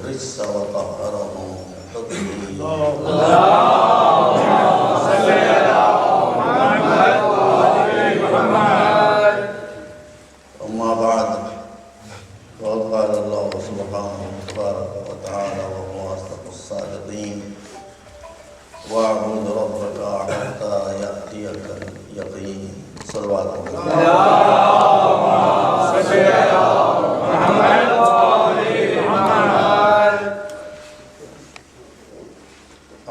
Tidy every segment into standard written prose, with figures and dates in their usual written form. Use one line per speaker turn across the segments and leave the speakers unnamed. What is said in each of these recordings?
الرجس وطهرهم تطهيرا. أما بعد فقد قال الله سبحانه تبارك وتعالى وهو أصدق الصادقين واعبد ربك حتى يأتيك اليقين. صلوات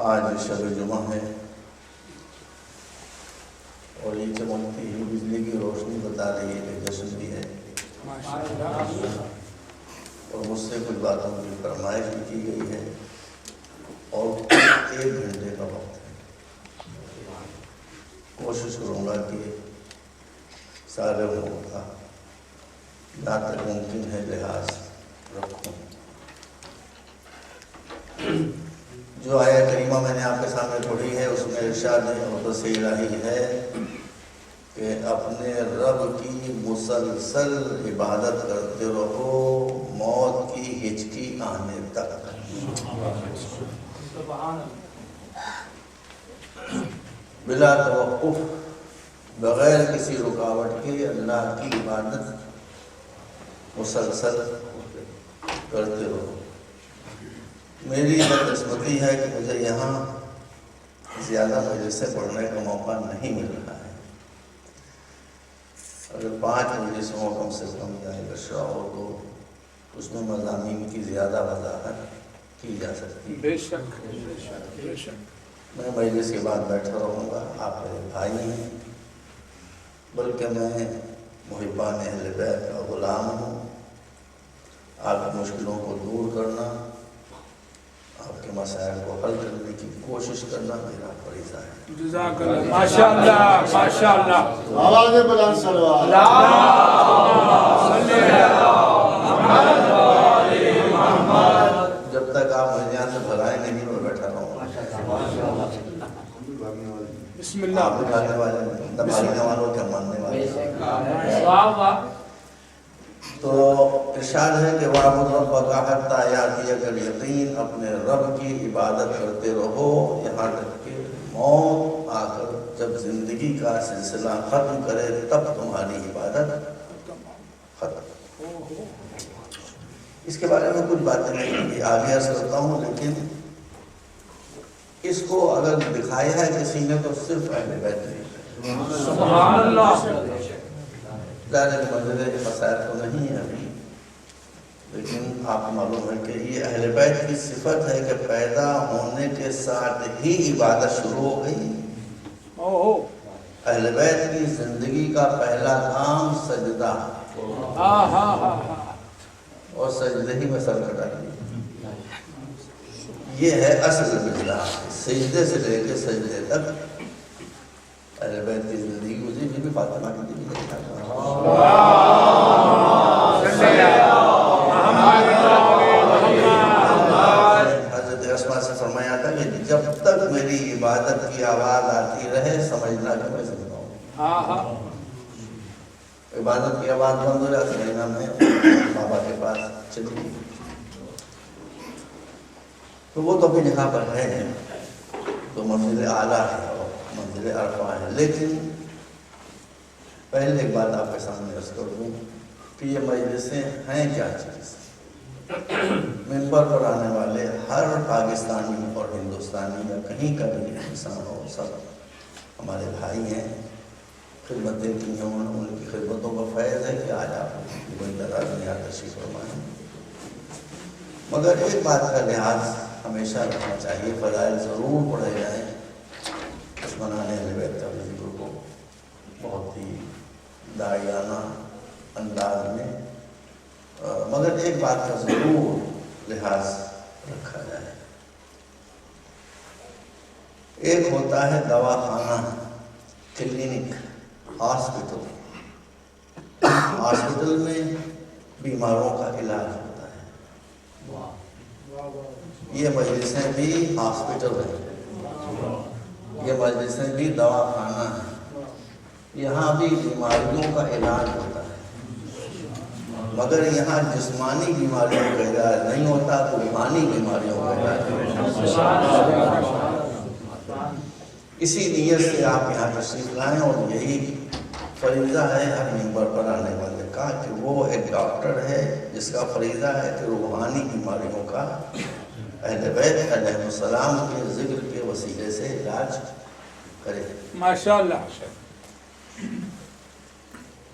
آج شب جمعہ ہے اور یہ چمکتی ہوئی بجلی کی روشنی بتا رہی ہے کہ جشن بھی ہے اور مجھ سے کچھ باتوں کی فرمائش بھی کی گئی ہے اور 1 گھنٹے کا وقت ہے. کوشش کروں گا کہ سارے لوگوں کا جہاں تک ممکن ہے لحاظ رکھوں. جو آیت کریمہ میں نے آپ کے سامنے پڑھی ہے اس میں ارشاد سے الہی ہے کہ اپنے رب کی مسلسل عبادت کرتے رہو موت کی ہچکی آنے تک. بلا توقف بغیر کسی رکاوٹ کے اللہ کی عبادت مسلسل کرتے رہو. میری بدقسمتی ہے کہ مجھے یہاں زیادہ مجلسیں پڑھنے کا موقع نہیں مل رہا ہے. اگر 5 مجلسوں کم سے کم جائے شعور تو اس میں مضامین کی زیادہ وضاحت کی جا سکتی ہے.
بے شک بے شک.
میں مجلس کے بعد بیٹھا رہوں گا. آپ میرے بھائی ہیں بلکہ میں محبان اہل بیت کا غلام ہوں. آپ کی مشکلوں کو دور کرنا آپ کے مسائل کو حل کرنے کی کوشش کرنا میرا فریضہ ہے.
جزاک اللہ. ماشاءاللہ ماشاءاللہ.
آواز بلند صلوات.
جب تک آپ مجھے یہاں سے بھگائیں نہیں میں بیٹھا رہوں گا.
بسم اللہ.
آپ بھاگنے والے نہ بھاگنے والوں کیا ماننے والے.
واہ واہ.
تو ارشاد ہے کہ وَاعْبُدْ رَبَّكَ حَتَّى يَأْتِيَكَ الْيَقِينُ. اپنے رب کی عبادت کرتے رہو یہاں تک کہ موت آ کر جب زندگی کا سلسلہ ختم کرے تب تمہاری عبادت ختم. اس کے بارے میں کچھ باتیں میں آگے عرض کرتا ہوں لیکن اس کو اگر دکھایا ہے کسی نے تو صرف اہل بیت نے.
سبحان اللہ.
ظاہر منظر مسائل تو نہیں ہے ابھی لیکن آپ کو معلوم ہے کہ یہ اہل بیت کی صفت ہے کہ پیدا ہونے کے ساتھ ہی عبادت شروع ہو گئی. اہل بیت کی زندگی کا پہلا کام سجدہ اور سجدے ہی میں سر کٹا دیا. یہ ہے اصل سجدہ. سجدے سے لے کے سجدے تک اہل بیت کی زندگی گزری. بھی فاطمہ کی زندگی دیکھا حضرت اسماء سے فرمایا تھا کہ جب تک میری عبادت کی آواز آتی رہے سمجھنا کہ میں زندہ ہوں. عبادت کی آواز بند ہو جاتی ہے نا میں بابا کے پاس چلی گئی. تو وہ تو بھی نکاح پر ہے تو منزل اعلیٰ ہے اور منزل عرفہ ہے. لیکن پہلے ایک بات آپ کے سامنے عرض کر دوں کہ یہ مجلسیں ہیں کیا چیز. منبر پر آنے والے ہر پاکستانی اور ہندوستانی یا کہیں کا بھی انسان ہو سب ہمارے بھائی ہیں. خدمتیں کی ہیں ان کی خدمتوں کا فیض ہے کہ آج آپ کوئی دراز میں یہاں تشریف فرمائیں. مگر ایک بات کا لحاظ ہمیشہ رکھنا چاہیے. فضائل ضرور پڑھے جائیں دشمنان اہل بیت کا ذکر کو بہت ہی داعیانہ انداز میں مگر ایک بات کا ضرور لحاظ رکھا جائے. ایک ہوتا ہے دواخانہ کلینک ہاسپٹل. ہاسپٹل میں بیماروں کا علاج ہوتا ہے. یہ مجلسیں بھی ہاسپٹل ہیں. یہ مجلسیں بھی دواخانہ ہیں. یہاں بھی بیماریوں کا علاج ہوتا ہے. مگر یہاں جسمانی بیماریوں کا علاج نہیں ہوتا تو روحانی بیماریوں کا علاج ہوتا ہے۔ اسی نیت سے آپ یہاں تشریف لائیں، اور یہی فریضہ ہے ہر ممبر پر آنے والے کا کہ وہ ایک ڈاکٹر ہے جس کا فریضہ ہے کہ روحانی بیماریوں کا اہل بیت علیہ السلام کے ذکر کے وسیلے سے علاج کرے۔
ماشاءاللہ۔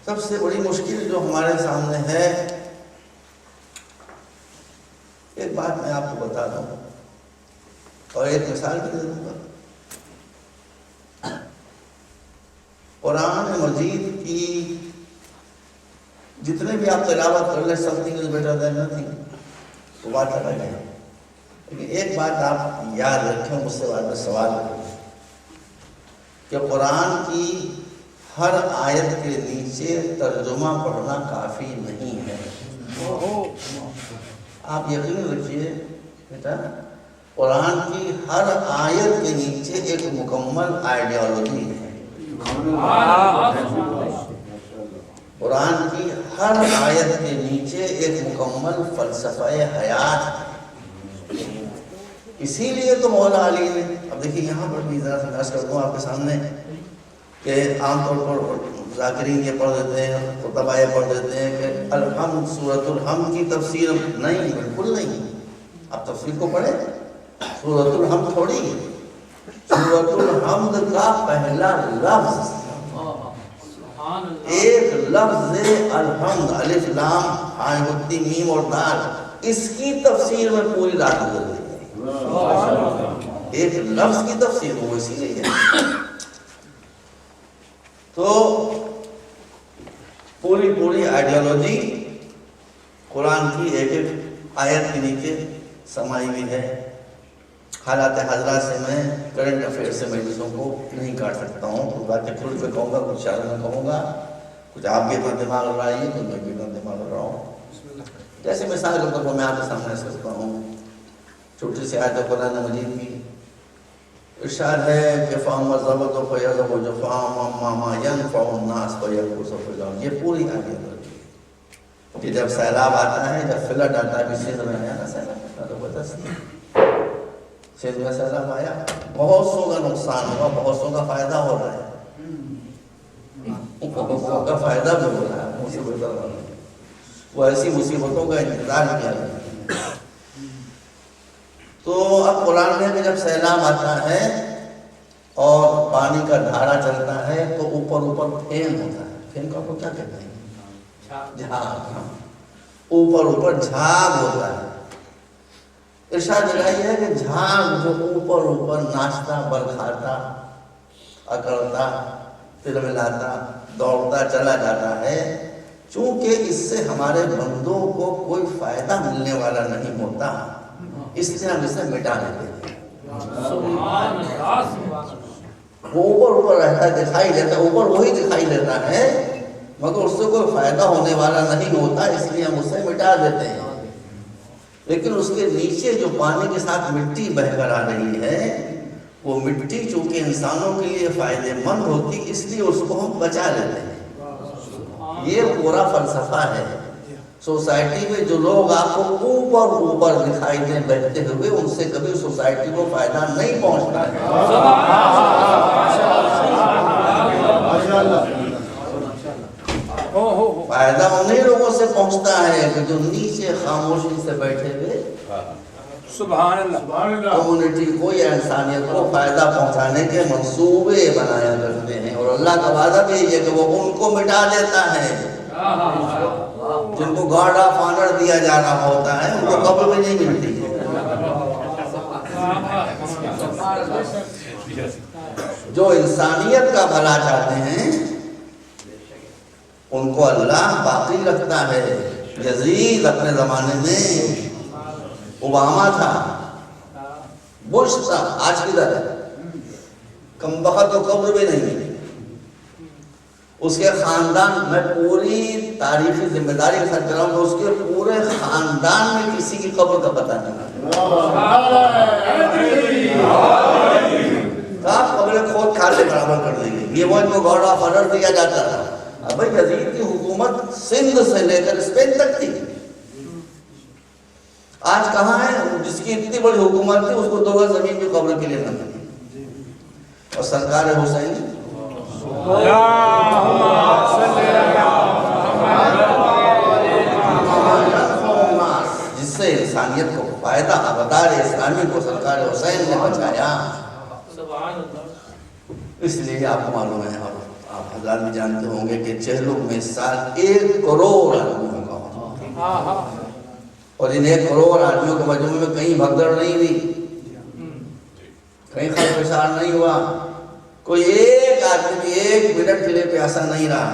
سب سے بڑی مشکل جو ہمارے سامنے ہے، ایک بات میں آپ کو بتا دوں اور ایک مثال بھی دے دوں گا۔ قرآن مجید کی جتنے بھی آپ تلاوت کر لیں، something is better than nothing، وہ بات الگ ہے، لیکن ایک بات آپ یاد رکھیں، مجھ سے بعد میں سوال کریں کہ قرآن کی ہر آیت کے نیچے ترجمہ پڑھنا کافی نہیں ہے۔ آپ یقین رکھیے بیٹا، قرآن کی ہر آیت کے نیچے ایک مکمل آئیڈیالوجی ہے۔ قرآن کی ہر آیت کے نیچے ایک مکمل فلسفہ حیات ہے۔ اسی لیے تو مولا علی نے، اب دیکھیے یہاں پر بھی ذرا سمجھ کر دوں آپ کے سامنے کہ عام طور پر ذاکرین یہ پڑھ دیتے ہیں، خطبہ یہ پڑھ دیتے ہیں کہ الحمد، سورۃ الحمد کی تفسیر نہیں، بالکل نہیں۔ آپ تفسیر کو پڑھیں، سورۃ الحمد تھوڑی ہے، سورۃ الحمد کا پہلا لفظ ایک لفظ الحمد، الف لام ہائے مدی میم اور دال، اس کی تفسیر میں پوری رات گزر گئی۔ ایک لفظ کی تفسیر وہ اسی لیے ہے۔ تو پوری آئیڈیالوجی قرآن کی ایک ایک آیت کے نیچے سمائی ہوئی ہے۔ حالات حاضرہ سے میں کرنٹ افیئر سے مجلسوں کو نہیں کاٹ سکتا ہوں، کچھ باتیں کھل کے کہوں گا، کچھ شاعر میں کہوں گا، کچھ آپ بھی اپنا دماغ لڑائیے تو میں بھی اپنا دماغ لڑاؤں۔ جیسے مثال کے طور پر میں آپ کے سامنے سکتا ہوں، چھوٹی سی آیت قرآن مجید کی ارشاد ہے کہ فَأَمَّا الزَّبَدُ فَيَذْهَبُ جُفَاءً وَأَمَّا مَا يَنفَعُ النَّاسَ فَيَمْكُثُ فِي الْأَرْضِ۔ یہ پوری آیت ہے کہ جب سیلاب آتا ہے، جب فلڈ آتا ہے، سندھ میں آیا نا سیلاب، زبردست سندھ میں سیلاب آیا، بہت سو کا نقصان ہوا، بہت سو کا فائدہ ہو رہا ہے، بہت سو کا فائدہ بھی ہو رہا ہے، وہ ایسی مصیبتوں کا انتظار کیا ہے۔ تو اب قرآن میں کہ جب سیلاب آتا ہے اور پانی کا دھارا چلتا ہے تو اوپر پھین ہوتا ہے، پھین کو کیا کہتے ہیں؟ جھاگ، اوپر جھاگ ہوتا ہے۔ ارشاد لگائی ہے کہ جھاگ جو اوپر ناچتا، برکھاتا، اکڑتا، تلملاتا، دوڑتا چلا جاتا ہے، چونکہ اس سے ہمارے بندوں کو کوئی فائدہ ملنے والا نہیں ہوتا، اس لیے ہم اسے مٹا دیتے ہیں۔ وہ اوپر رہتا ہے، دکھائی دیتا ہے، اوپر وہی دکھائی دیتا ہے مگر اس سے کوئی فائدہ ہونے والا نہیں ہوتا، اس لیے ہم اسے مٹا دیتے ہیں۔ لیکن اس کے نیچے جو پانی کے ساتھ مٹی بہہ کر آ رہی ہے، وہ مٹی چونکہ انسانوں کے لیے فائدہ مند ہوتی، اس لیے اس کو ہم بچا لیتے ہیں۔ یہ پورا فلسفہ ہے۔ سوسائٹی میں جو لوگ آپ کو اوپر دکھائی دیں بہتے ہوئے، ان سے کبھی سوسائٹی کو فائدہ نہیں پہنچتا ہے۔ فائدہ انہیں لوگوں سے پہنچتا ہے کہ جو نیچے خاموشی سے بیٹھے ہوئے
سبحان اللہ،
کمیونٹی کو یا انسانیت کو فائدہ پہنچانے کے منصوبے بنایا کرتے ہیں، اور اللہ کا وعدہ بھی ہے کہ وہ ان کو مٹا دیتا ہے۔ جن کو گارڈ آف آنر دیا جا رہا ہوتا ہے ان کو قبر میں نہیں ملتی ہے۔ جو انسانیت کا بھلا چاہتے ہیں ان کو اللہ باقی رکھتا ہے۔ یزید اپنے زمانے میں، اوباما تھا، بش تھا، آج کدھر ہے؟ کم بخت تو قبر بھی نہیں۔ اس کے خاندان میں پوری تاریخی ذمہ داری کے ساتھ کر رہا ہوں کہ اس کے پورے خاندان میں کسی کی قبر کا پتہ نہیں تھا۔ قبر کھود کھاتے برابر کر دی گئی۔ یہ وہ ان کو گارڈ آف آنر دیا جاتا تھا، اب بھائی یزید کی حکومت سندھ سے لے کر اسپین تک تھی. آج کہاں ہے؟ جس کی اتنی بڑی حکومت تھی اس کو 2 گز زمین کی قبر کے لیے نہ ملی. اور سرکار حسین جس سے انسانیت کو فائدہ ابدار اسلامی کو سرکار حسین نے بچایا. اس لیے آپ کو معلوم ہے، آپ حضرات بھی جانتے ہوں گے کہ چہلم میں اس سال 1 کروڑ آدمیوں کا ہوتا ہے. اور ان 1 کروڑ آدمیوں کے مجموعے میں کہیں بھگدڑ نہیں ہوئی، کہیں خلفشار نہیں ہوا، کوئی ایک آدمی بھی 1 منٹ کے لیے پیاسا نہیں رہا.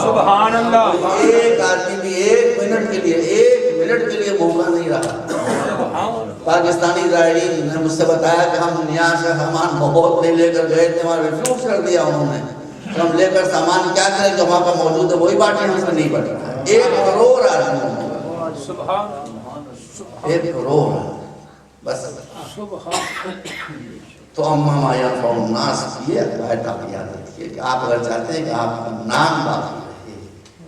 سبحان اللہ.
ایک آدمی بھی 1 منٹ کے لیے بھوکا نہیں رہا. پاکستانی زائرین نے مجھ سے بتایا کہ ہم نیاز کا سامان بہت نہیں لے کر گئے تھے، وہاں ریفیوز کر دیا انہوں نے. ہم لے کر سامان کیا کریں جو وہاں پہ موجود ہے وہی بانٹیں، ہم سے نہیں بٹ رہا ہے. 1 کروڑ آدمی، 1 کروڑ بس. تو اما مایا الناس کی بات آپ یاد رکھیے کہ آپ اگر چاہتے ہیں کہ آپ کا نام باقی رہے،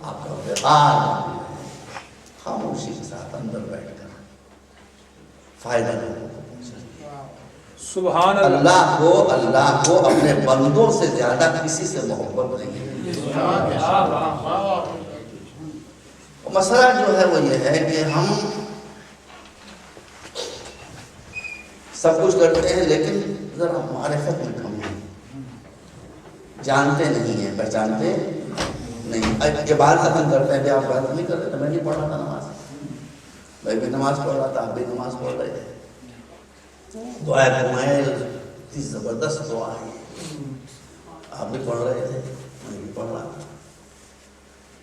آپ کا وقار باقی رہے، خاموشی کے ساتھ اندر بیٹھ کر فائدہ لوگوں کو پہنچائیے.
سبحان
اللہ کو اپنے بندوں سے زیادہ کسی سے محبت نہیں ہے. مسئلہ جو ہے وہ یہ ہے کہ ہم سب کچھ کرتے ہیں لیکن ذرا معرفت میں کم ہے، جانتے نہیں ہیں، پہچانتے نہیں. عبادت ہم کرتے ہیں کہ آپ عبادت نہیں کر رہے تھے، میں نہیں پڑھ رہا تھا نماز، میں بھی نماز پڑھ رہا تھا، آپ بھی نماز پڑھ رہے تھے. دعائے کمائل اتنی زبردست دعا ہے، آپ بھی پڑھ رہے تھے، میں بھی پڑھ رہا تھا.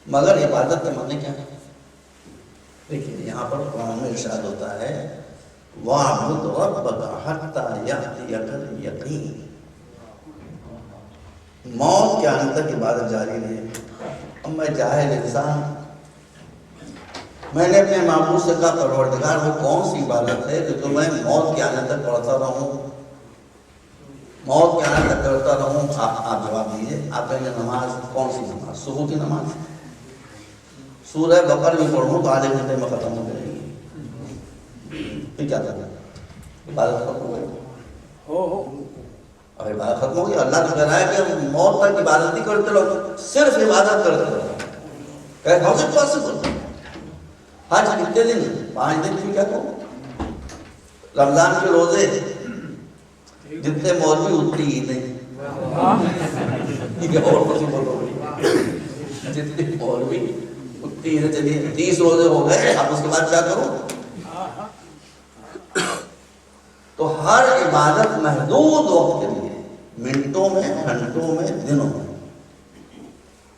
مگر عبادت کے معنی کیا ہے؟ دیکھیے یہاں پر قرآن میں ارشاد ہوتا ہے وَاعْبُدْ رَبَّكَ حَتَّى يَأْتِيَكَ الْيَقِينُ. موت کے آنے تک عبادت جاری رہے. اب میں جاہل انسان، میں نے اپنے معبود سے کہا پروردگار وہ کون سی عبادت ہے کہ میں موت کے آنے تک پڑھتا رہوں، موت کے آنے تک کرتا رہوں؟ آپ جواب دیجیے. آپ کہیں گے نماز کون سی نماز؟ صبح کی نماز. سورہ بقرہ بھی پڑھوں تو آدھے گھنٹے میں ختم ہو جائے گی. پھر کیا کرنا؟ عبادت ختم ہو گئی. اب عبادت ختم ہو گئی. اللہ تو کہہ رہا ہے کہ موت تک عبادت نہیں کرتے رہو، صرف عبادت کرتے رہو. کہ ہاؤ از اٹ پاسبل؟ حج کتنے دن؟ 5 دن. پھر کیا کرو؟ رمضان کے روزے جتنے مولوی اتنی عید نہیں. اور کچھ بولو، جتنے مولوی اتنی عید. چلیے 30 روزے ہو گئے، اب اس کے بعد کیا کرو؟ تو ہر عبادت محدود وقت کے لیے، منٹوں میں، گھنٹوں میں، دنوں میں.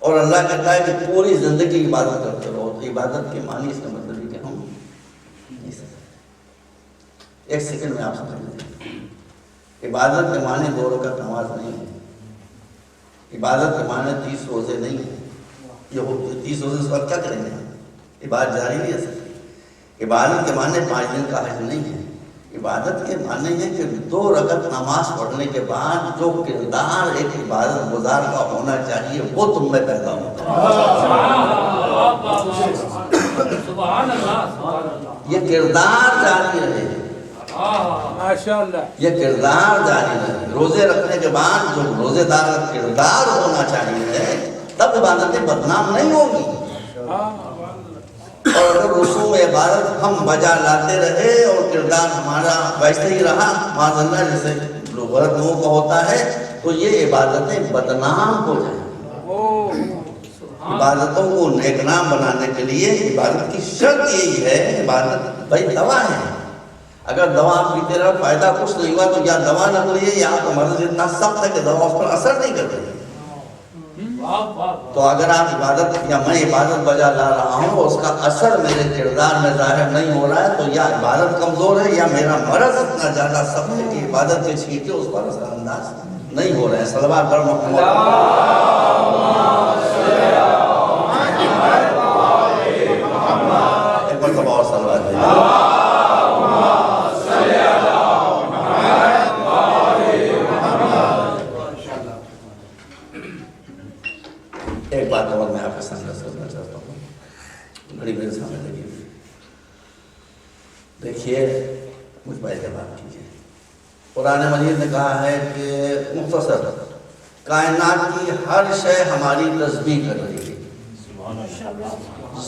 اور اللہ کہتا ہے کہ پوری زندگی عبادت کرتے رہو. تو عبادت کے معنی اس کا مطلب ہے کہ ہم نہیں سکتے. 1 سیکنڈ میں آپ سمجھ لیں. عبادت کے معنی 2 رکعت نماز نہیں ہے. عبادت کے معنی 30 روزے نہیں ہے. یہ 30 روزے اس وقت کیا کریں گے؟ عبادت جاری نہیں رہ سکتی. عبادت کے معنی 5 دن کا حج نہیں ہے. عبادت کے معنی ہے کہ 2 رکعت نماز پڑھنے کے بعد جو کردار ایک عبادت گزار کا ہونا چاہیے وہ تم میں پیدا ہوتا ہے. یہ کردار جاری رہے،
ماشاءاللہ.
یہ کردار جاری رہے. روزے رکھنے کے بعد جو روزے دار کا کردار ہونا چاہیے تب عبادتیں بدنام نہیں ہوگی. اور اگر رسوم عبادت ہم بجا لاتے رہے اور کردار ہمارا ویسے ہی رہا معاذ اللہ جیسے غلط لوگوں کا ہوتا ہے تو یہ عبادتیں بدنام ہو جائیں. عبادتوں کو نیک نام بنانے کے لیے عبادت کی شرط یہی ہے. عبادت بھائی دوا ہے. اگر دوا آپ پیتے رہے فائدہ کچھ نہیں ہوا تو یا دوا نہ کریے یا آپ کا مرض اتنا سخت ہے کہ دوا اس پر اثر نہیں کر رہی. تو اگر آپ عبادت یا میں عبادت بجا لا رہا ہوں اور اس کا اثر میرے کردار میں ظاہر نہیں ہو رہا ہے تو یا عبادت کمزور ہے یا میرا مرض اتنا زیادہ سخت ہے کہ عبادت کے چھینٹے اس پر اثر انداز نہیں ہو رہے ہیں. صلوات پر محمد. ایک مرتبہ اور صلوات دیں. دیکھیے مجھ پر اعتبار کیجیے، قرآن مجید نے کہا ہے کہ مختصر کائنات کی ہر شے ہماری تسبیح کر رہی ہے،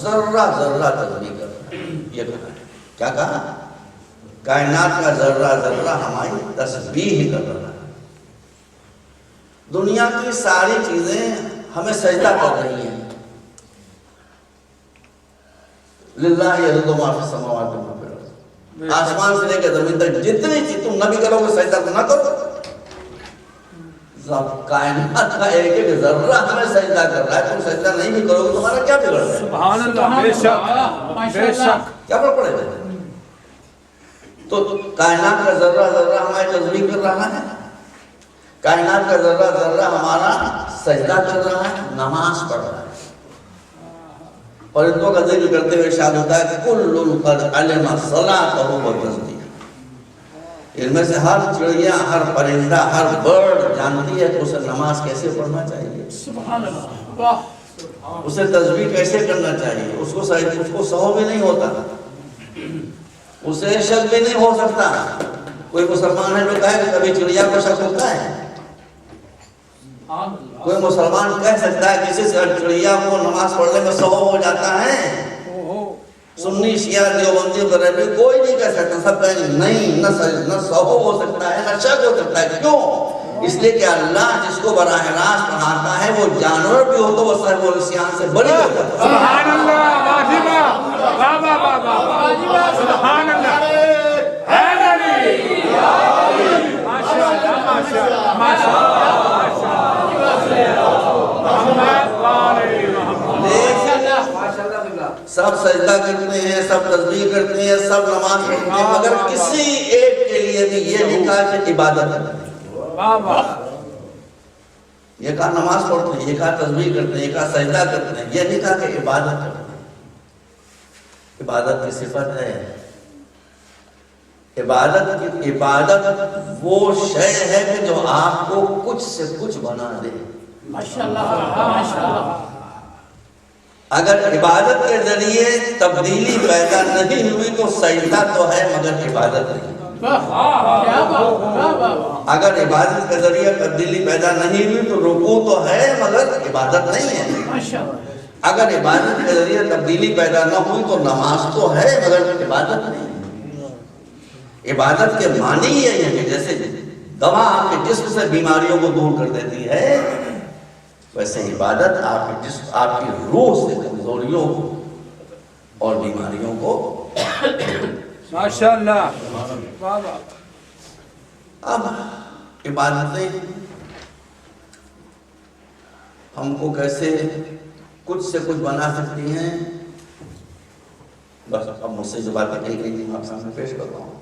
ذرہ ذرہ تسبیح کر رہا ہے، یہ کہا ہے، کیا کہا؟ کائنات کا ذرہ ذرہ ہماری تسبیح کر رہا ہے، دنیا کی ساری چیزیں ہمیں سجدہ کر رہی ہیں، للہ یسجد ما فی السماوات و ما فی الارض، آسمان سے لے کے زمین تک جتنی چیز تم نہ بھی کرو گے سجدہ تو نہ کرو، کائنات کا ایک ایک ذرہ ہمیں سجدہ کر رہا ہے، تم سجدہ نہیں بھی کرو گے تمہارا کیا بگڑ ہے؟
سبحان اللہ، بے شک بے شک،
کیا فرق پڑے گا؟ تو کائنات کا ذرہ ذرہ ہماری تسبیح کر رہا ہے، کائنات کا ذرہ ذرہ ہمارا سجدہ کر رہا ہے، نماز پڑھ رہا ہے، پرندوں کا ذکر کرتے ہوئے ارشاد ہوتا ہے کہ کل قد علم صلاۃہ و تسبیح، ان میں سے ہر چڑیا، ہر پرندہ، ہر برڈ جانتی ہے کہ اسے نماز کیسے پڑھنا چاہیے،
سبحان اللہ،
اسے تسبیح کیسے کرنا چاہیے، اس کو سہو بھی نہیں ہوتا، اسے شک بھی نہیں ہو سکتا۔ کوئی مسلمان ہے جو کہے کہ کبھی چڑیا کو شک ہوتا ہے؟ کوئی مسلمان کہہ سکتا ہے کسی سے چڑیا کو نماز پڑھنے میں سہو ہو جاتا ہے؟ سنی شیعہ دیوبندی بریلوی کوئی نہیں کہہ سکتا، سب کہیں گے نہیں، نہ سہو ہو سکتا ہے نہ شک ہو سکتا ہے۔ کیوں؟ اس لیے کہ اللہ جس کو براہ راست پڑھاتا ہے وہ جانور بھی ہو تو وہ صاحب الاسیان سے بڑی ہوتا ہے۔
سبحان اللہ، واجبہ، واہ واہ واہ واہ، سبحان اللہ، ماشاء اللہ ماشاء اللہ ماشاء اللہ،
سب سجدہ کرتے ہیں، سب تسبیح کرتے ہیں، سب نماز پڑھتے ہیں، مگر کسی ایک کے لیے بھی یہ لکھا کہ عبادت کرتے ہیں۔ یہ کہا نماز پڑھتے ہیں، یہ کہا تسبیح کرتے ہیں، یہ کہا سجدہ کرتے ہیں، یہ نہیں کہا کہ عبادت کرتے ہیں۔ عبادت کی صفت ہے، عبادت وہ شے ہے کہ جو آپ کو کچھ سے کچھ بنا دے۔ اگر عبادت کے ذریعے تبدیلی پیدا نہیں ہوئی تو سجدہ تو ہے مگر عبادت نہیں۔ اگر عبادت کے ذریعے تبدیلی پیدا نہیں ہوئی تو رکوع تو ہے مگر عبادت نہیں ہے۔ اگر عبادت کے ذریعے تبدیلی پیدا نہ ہوئی تو نماز تو ہے مگر عبادت نہیں۔ عبادت کے معنی یہ ہے کہ جیسے دوا آپ کے جسم سے بیماریوں کو دور کر دیتی ہے، ویسے عبادت آپ کے جسم، آپ کی روح سے کمزوریوں اور بیماریوں کو۔
ماشاء اللہ، واہ واہ۔
اب عبادتیں ہم کو کیسے کچھ سے کچھ بنا سکتی ہیں؟ بس اب مجھ سے جو باتیں کہی گئی تھی میں آپ سامنے پیش کرتا ہوں،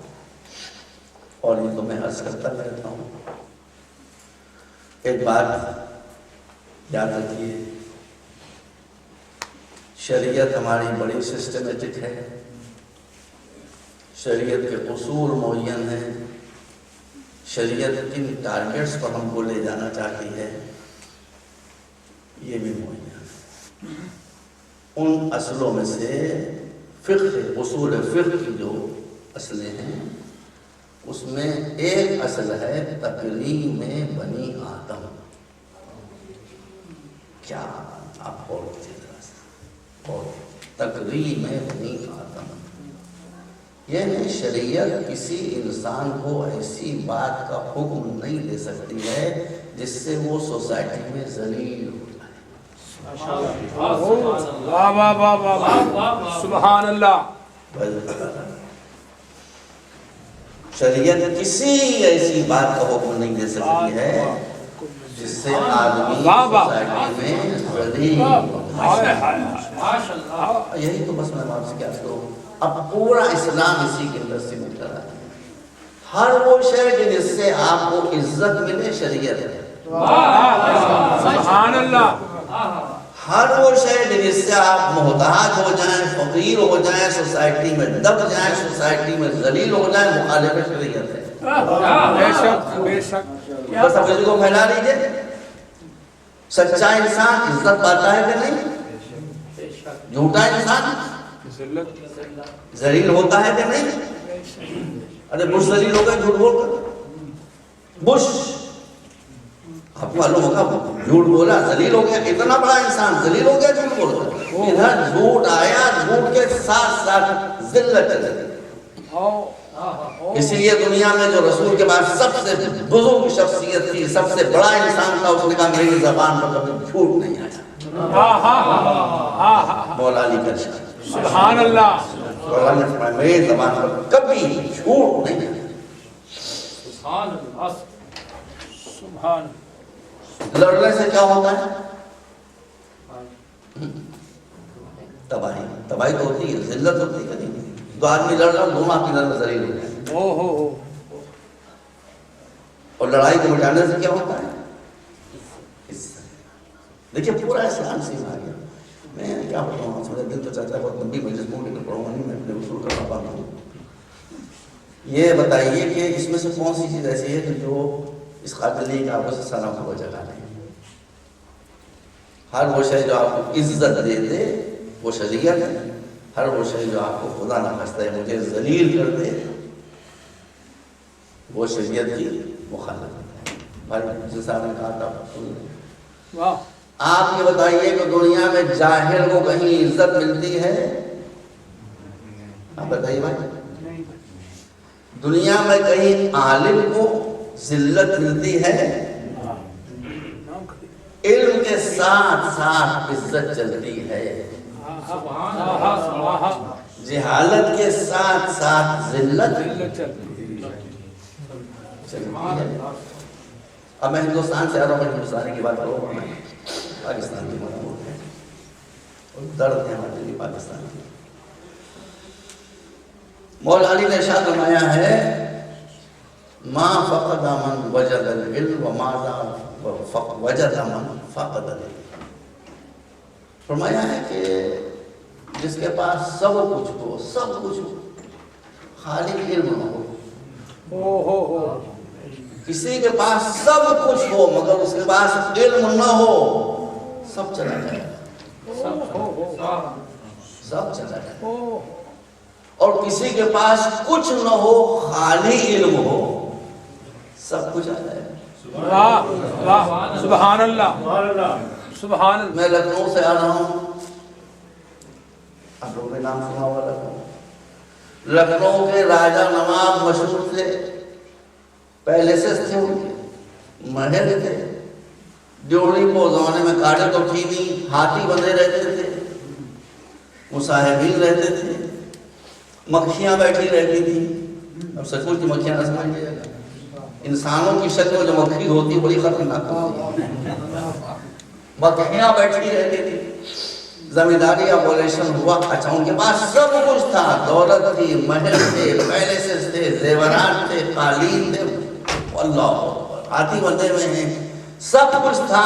اور یہ تو میں عرض کرتا رہتا ہوں۔ ایک بات یاد رکھیے، شریعت ہماری بڑی سسٹمیٹک ہے، شریعت کے اصول معین ہیں، شریعت کن ٹارگیٹس پر ہم کو لے جانا چاہتی ہے یہ بھی معین ہے۔ ان اصلوں میں سے فقہ، اصول فقہ کی جو اصلیں ہیں اس میں ایک اصل ہے تکریم بنی آدم۔ کیا آپ غور کیجیے ذرا سا، اور تکریم بنی آدم، یعنی شریعت کسی انسان کو ایسی بات کا حکم نہیں دے سکتی ہے جس سے وہ سوسائٹی میں ذلیل ہو جائے۔
واہ واہ واہ واہ، سبحان اللہ۔
شریعت کسی ایسی بات کا حکم نہیں دے سکتی ہے جس سے آدمی سوسائٹی میں ذلیل ہو جائے۔ یہی تو بس میں آپ سے کیا کروں، اب پورا اسلام اسی کے اندر سمٹ کر آتا ہے۔ ہر وہ شے کہ جس سے آپ کو عزت ملے شریعت ہے،
سبحان اللہ۔
ہر وہ شے جس سے آپ محتاج ہو جائیں، فقیر ہو جائیں، سوسائٹی میں دب جائیں، سوسائٹی میں ذلیل ہو جائیں، مخالف شریعت ہے۔
بے شک بے شک،
بس اب اس کو پھیلا لیجیے۔ سچا انسان عزت پاتا ہے کہ نہیں؟ جھوٹا انسان ذلیل ہوتا ہے کہ نہیں؟ ارے بش ذلیل ہو گئے جھوٹ بول کر. بش آپ کو معلوم ہوگا جھوٹ بولا ذلیل ہو گیا, اتنا بڑا انسان ذلیل ہو گیا جھوٹ بول کر. ادھر جھوٹ آیا, جھوٹ کے ساتھ ساتھ ذلت چل رہی. اسی لیے دنیا میں جو رسول کے بعد سب سے بزرگ شخصیت تھی, سب سے بڑا انسان تھا, اس نے کہا میری زبان پر کبھی جھوٹ نہیں آیا. مولا علی کا شان,
سبحان اللہ.
مولا نے فرمایا میری زبان پر کبھی جھوٹ نہیں آیا.
سبحان اللہ. سبحان.
لڑنے سے کیا ہوتا ہے؟ تباہی. تباہی تو ہوتی ہے, ذلت ہوتی ہے. دو آدمی لڑ رہا, دونوں آپ کی نظر ذلیل ہو جائیں. اور لڑائی کو مٹانے سے کیا ہوتا ہے؟ دیکھیے پورا اسلام سیکھ آ گیا. میں کیا بتاؤں, میرا دل تو چاہتا ہے بہت لمبی مجلس میں نکل پڑھوں گا, نہیں میں اپنے اصول کرنا پاتا ہوں. یہ بتائیے کہ اس میں سے کون سی چیز ایسی ہے کہ جو اس قابل نہیں کہ آپ کو سلام کو جگہ دے. ہر وہ شے جو آپ کو عزت دے دے وہ شریعت ہے. ہر وہ شے جو آپ کو خدا نہ خواستہ ہے مجھے ذلیل کر دے وہ شریعت کی مخالفت ہے. بھائی جس صاحب نے کہا تھا, آپ یہ بتائیے کہ دنیا میں جاہل کو کہیں عزت ملتی ہے؟ آپ بتائیے بھائی, دنیا میں کہیں عالم کو ذلت ملتی ہے؟ علم کے ساتھ ساتھ عزت چلتی ہے, جہالت کے ساتھ ساتھ ذلت چلتی ہے. اب میں ہندوستان سے آ رہا ہوں, ہندوستانی کی بات کروں, میں پاکستان کی بات ہے اور درد ہے ہمارے لیے پاکستان کی. مولا علی نے ارشاد فرمایا ہے ما فقد من وجد العلم وماذا وجد من فقد العلم. فرمایا ہے کہ جس کے پاس سب کچھ ہو, سب کچھ ہو, خالی علم نہ ہو. کسی کے پاس سب کچھ ہو مگر اس کے پاس علم نہ ہو, سب چلا جائے, سب چلا جائے. اور کسی کے پاس کچھ نہ ہو, خالی علم ہو, سب کچھ آ جائے.
سبحان اللہ. سبحان اللہ.
میں لکھنؤ سے آ رہا ہوں, آپ لوگوں نے نام سنا ہوا لکھنؤ. لکھنؤ کے راجہ نواب مشہور تھے, پیلیسز تھے, ان کے محل تھے. ڈیوڑی کو زمانے میں کاڑے تو تھی نہیں, ہاتھی بندے رہتے تھے, مصاحبین رہتے تھے, مکھیاں بیٹھی رہتی تھی. اب سچ مچ کی مکھیاں نہ سمجھ جائے گا, انسانوں کی شکل میں جو مکھی ہوتی ہے بڑی خطرناک ہوتی ہے. مکھیاں بیٹھی رہتی تھی. زمینداری ابولیشن ہوا, اچھا ان کے پاس سب کچھ تھا, دولت تھی, محل تھے, پیلیسز تھے, زیورات تھے, قالین تھے, اللہ ہاتھی بندے میں ہیں, سب کچھ تھا,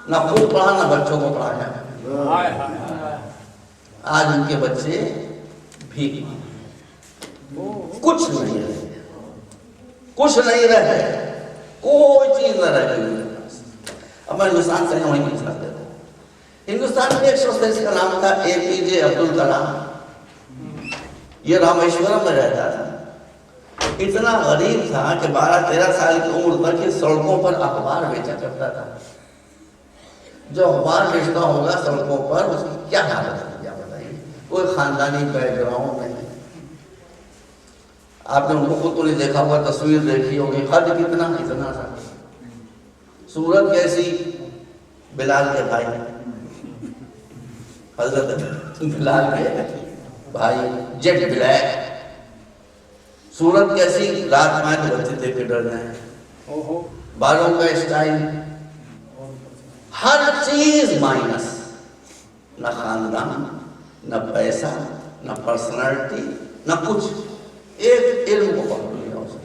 نہ خود پڑھا نہ بچوں کو پڑھایا. آج ان کے بچے بھی کچھ نہیں رہے, کچھ نہیں رہے, کوئی چیز نہ رہ گئی. اب میں ہندوستان سے وہیں کی مثال دیتا ہوں. ہندوستان میں ایک شخص تھا, اس کا نام تھا اے پی جے عبد الکلام. یہ رامیشورم میں رہتا تھا. اتنا غریب تھا کہ 12-13 سال کی عمر تک یہ سڑکوں پر اخبار بیچا کرتا تھا. جو اخبار بیچتا ہوگا سڑکوں پر, اس کی کیا حالت ہے کیا بتائیے. کوئی خاندانی بیک گراؤنڈ نہیں. آپ نے ان کو خود تو نہیں دیکھا ہوگا, تصویر دیکھی ہوگی, قد کتنا اتنا تھا. صورت کیسی, بلال کے بھائی, حضرت بلال کے بھائی, جیٹ بلیک. صورت کیسی, رات میں تو بچے دیکھ کے ڈر گئے. بالوں کا اسٹائل, ہر چیز مائنس. نہ خاندان, نہ پیسہ, نہ پرسنالٹی, نہ کچھ. ایک علم کو پکڑ لیا اس نے,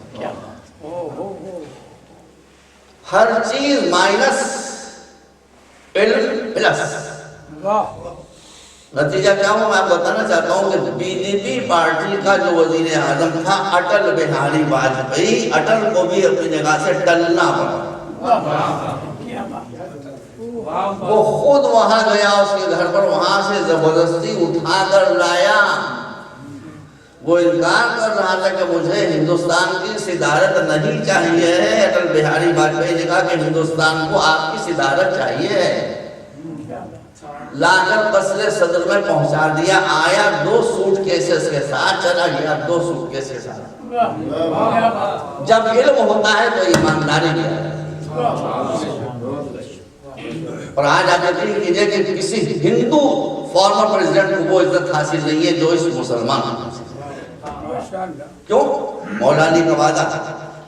ہر چیز مائنس, علم پلس. نتیجہ کیا ہوا میں آپ بتانا چاہتا ہوں کہ بی جے پی پارٹی کا جو وزیر اعظم تھا اٹل بہاری واجپئی, اٹل کو بھی اپنی جگہ سے ٹلنا پڑا. وہ خود وہاں گیا اس کے گھر پر, وہاں سے زبردستی اٹھا کر لایا. وہ انکار کر رہا تھا کہ مجھے ہندوستان کی صدارت نہیں چاہیے ہے. اٹل بہاری واجپئی نے کہا کہ ہندوستان کو آپ کی صدارت چاہیے ہے. لا کر قصر صدر میں پہنچا دیا. آیا 2 سوٹ کیسز کے ساتھ, چلا گیا 2 سوٹ کیسز کے ساتھ. جب علم ہوتا ہے تو ایمانداری بھی ہے. اور آج آپ یقین کیجئے کہ کسی ہندو فارمر پریزیڈنٹ کو وہ عزت حاصل نہیں ہے جو اس مسلمان کو حاصل ہے. کیوں؟ مولا علی کا وعدہ تھا,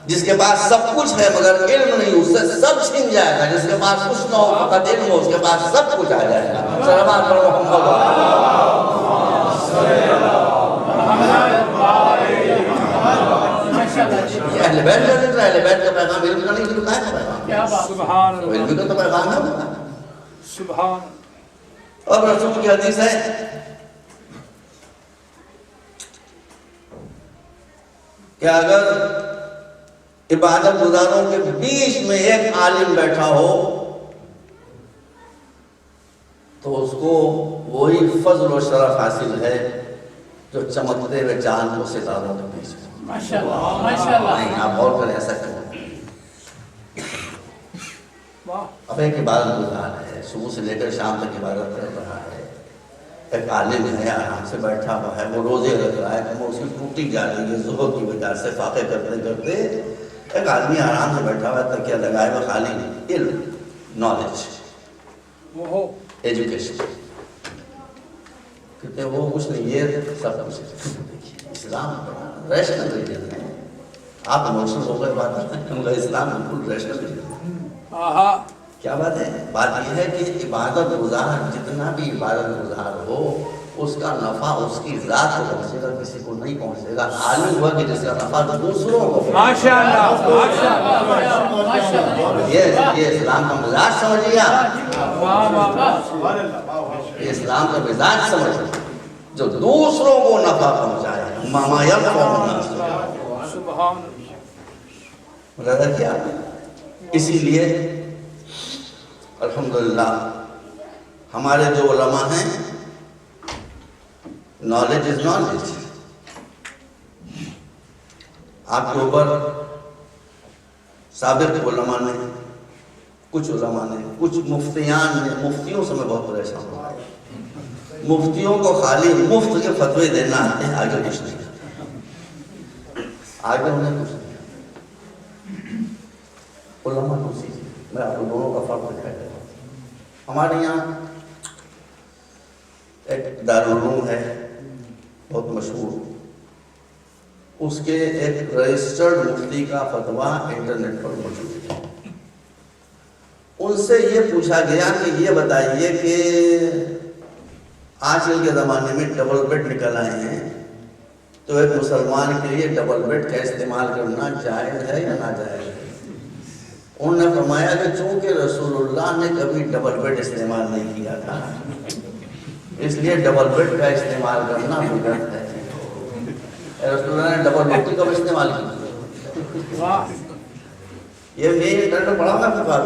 جس کے پاس سب کچھ ہے مگر علم نہیں, اس سے سب چھین جائے گا. جس کے پاس کچھ نہ ہو فقط علم ہو, اس کے پاس سب کچھ آ جائے گا. سلام پر محمد. یہ اہل بیت کا ذکر ہے. اہل بیت کا پیغام علم کا نہیں, علم کا ہے پیغام.
سبحان اللہ.
علم کا تو پیغام ہے.
سبحان.
اب رسول کی حدیث ہے کہ اگر عبادت گزاروں کے بیچ میں ایک عالم بیٹھا ہو تو اس کو وہی فضل و شرف حاصل ہے جو چمکتے ہوئے چاند کو ستاروں کے بیچ میں.
ماشاءاللہ ماشاءاللہ.
نہیں, آپ غور کریں ایسا کیوں. اب ایک عبادت گزار ہے, صبح سے لے کر شام تک عبادت کر رہا ہے. ایک عالم ہے, آرام سے بیٹھا ہوا ہے, وہ روزے رکھ رہا ہے, کہ وہ اس کی ٹوٹی جا رہی ہے ظہر کی وجہ سے, فاقے کرتے کرتے. ایک آدمی آرام سے بیٹھا ہوا ہے, تکیہ لگائے ہوا, خالی علم, نالج, ایجوکیشن. کہتے ہیں وہ کچھ نہیں, یہ سب کچھ. اسلام ریشنل ریلیجن ہے. آپ ایموشنل ہو گئے بات کریں, اسلام بالکل ریشنل ریلیجن ہے. کیا بات ہے؟ بات یہ ہے کہ عبادت گزار جتنا بھی عبادت گزار ہو, اس کا نفع اس کی ذات کو پہنچے گا, کسی کو نہیں پہنچے گا. عالم ہوا کہ جس کا نفع تو دوسروں کو.
ماشاءاللہ ماشاءاللہ.
یہ اسلام کا مزاج سمجھ لیا. یہ اسلام کا مزاج سمجھ لیا جو دوسروں کو نفع پہنچائے. ماما
سبحان.
مدد کیا. اسی لیے الحمدللہ ہمارے جو علماء ہیں, نالج از نالج. آپ کے اوپر سابق علماء نے, کچھ علماء نے, کچھ مفتیان نے, مفتیوں سے میں بہت پریشان ہوں. مفتیوں کو خالی مفت کے فتوے دینا آتے ہیں, آگے کچھ نہیں. آگے انہیں کچھ نہیں. علماء کو سیکھیں. میں آپ کو دونوں کا فرق دکھائی دیتا ہوں. ہمارے یہاں ایک دارالعلوم ہے بہت مشہور, اس کے ایک رجسٹرڈ مفتی کا فتویٰ انٹرنیٹ پر موجود ہے. ان سے یہ پوچھا گیا کہ یہ بتائیے کہ آج کل کے زمانے میں ڈبل بیڈ نکل آئے ہیں, تو ایک مسلمان کے لیے ڈبل بیڈ کا استعمال کرنا جائز ہے یا ناجائز ہے؟ انہوں نے فرمایا کہ چونکہ رسول اللہ نے کبھی ڈبل بیڈ استعمال نہیں کیا تھا, اس لیے ڈبل بیڈ کا استعمال کرنا بدعت ہے. رسول اللہ نے ڈبل بیڈ کب استعمال کیا؟ یہ میں انٹرنیٹ پڑھا میں آپ کو بات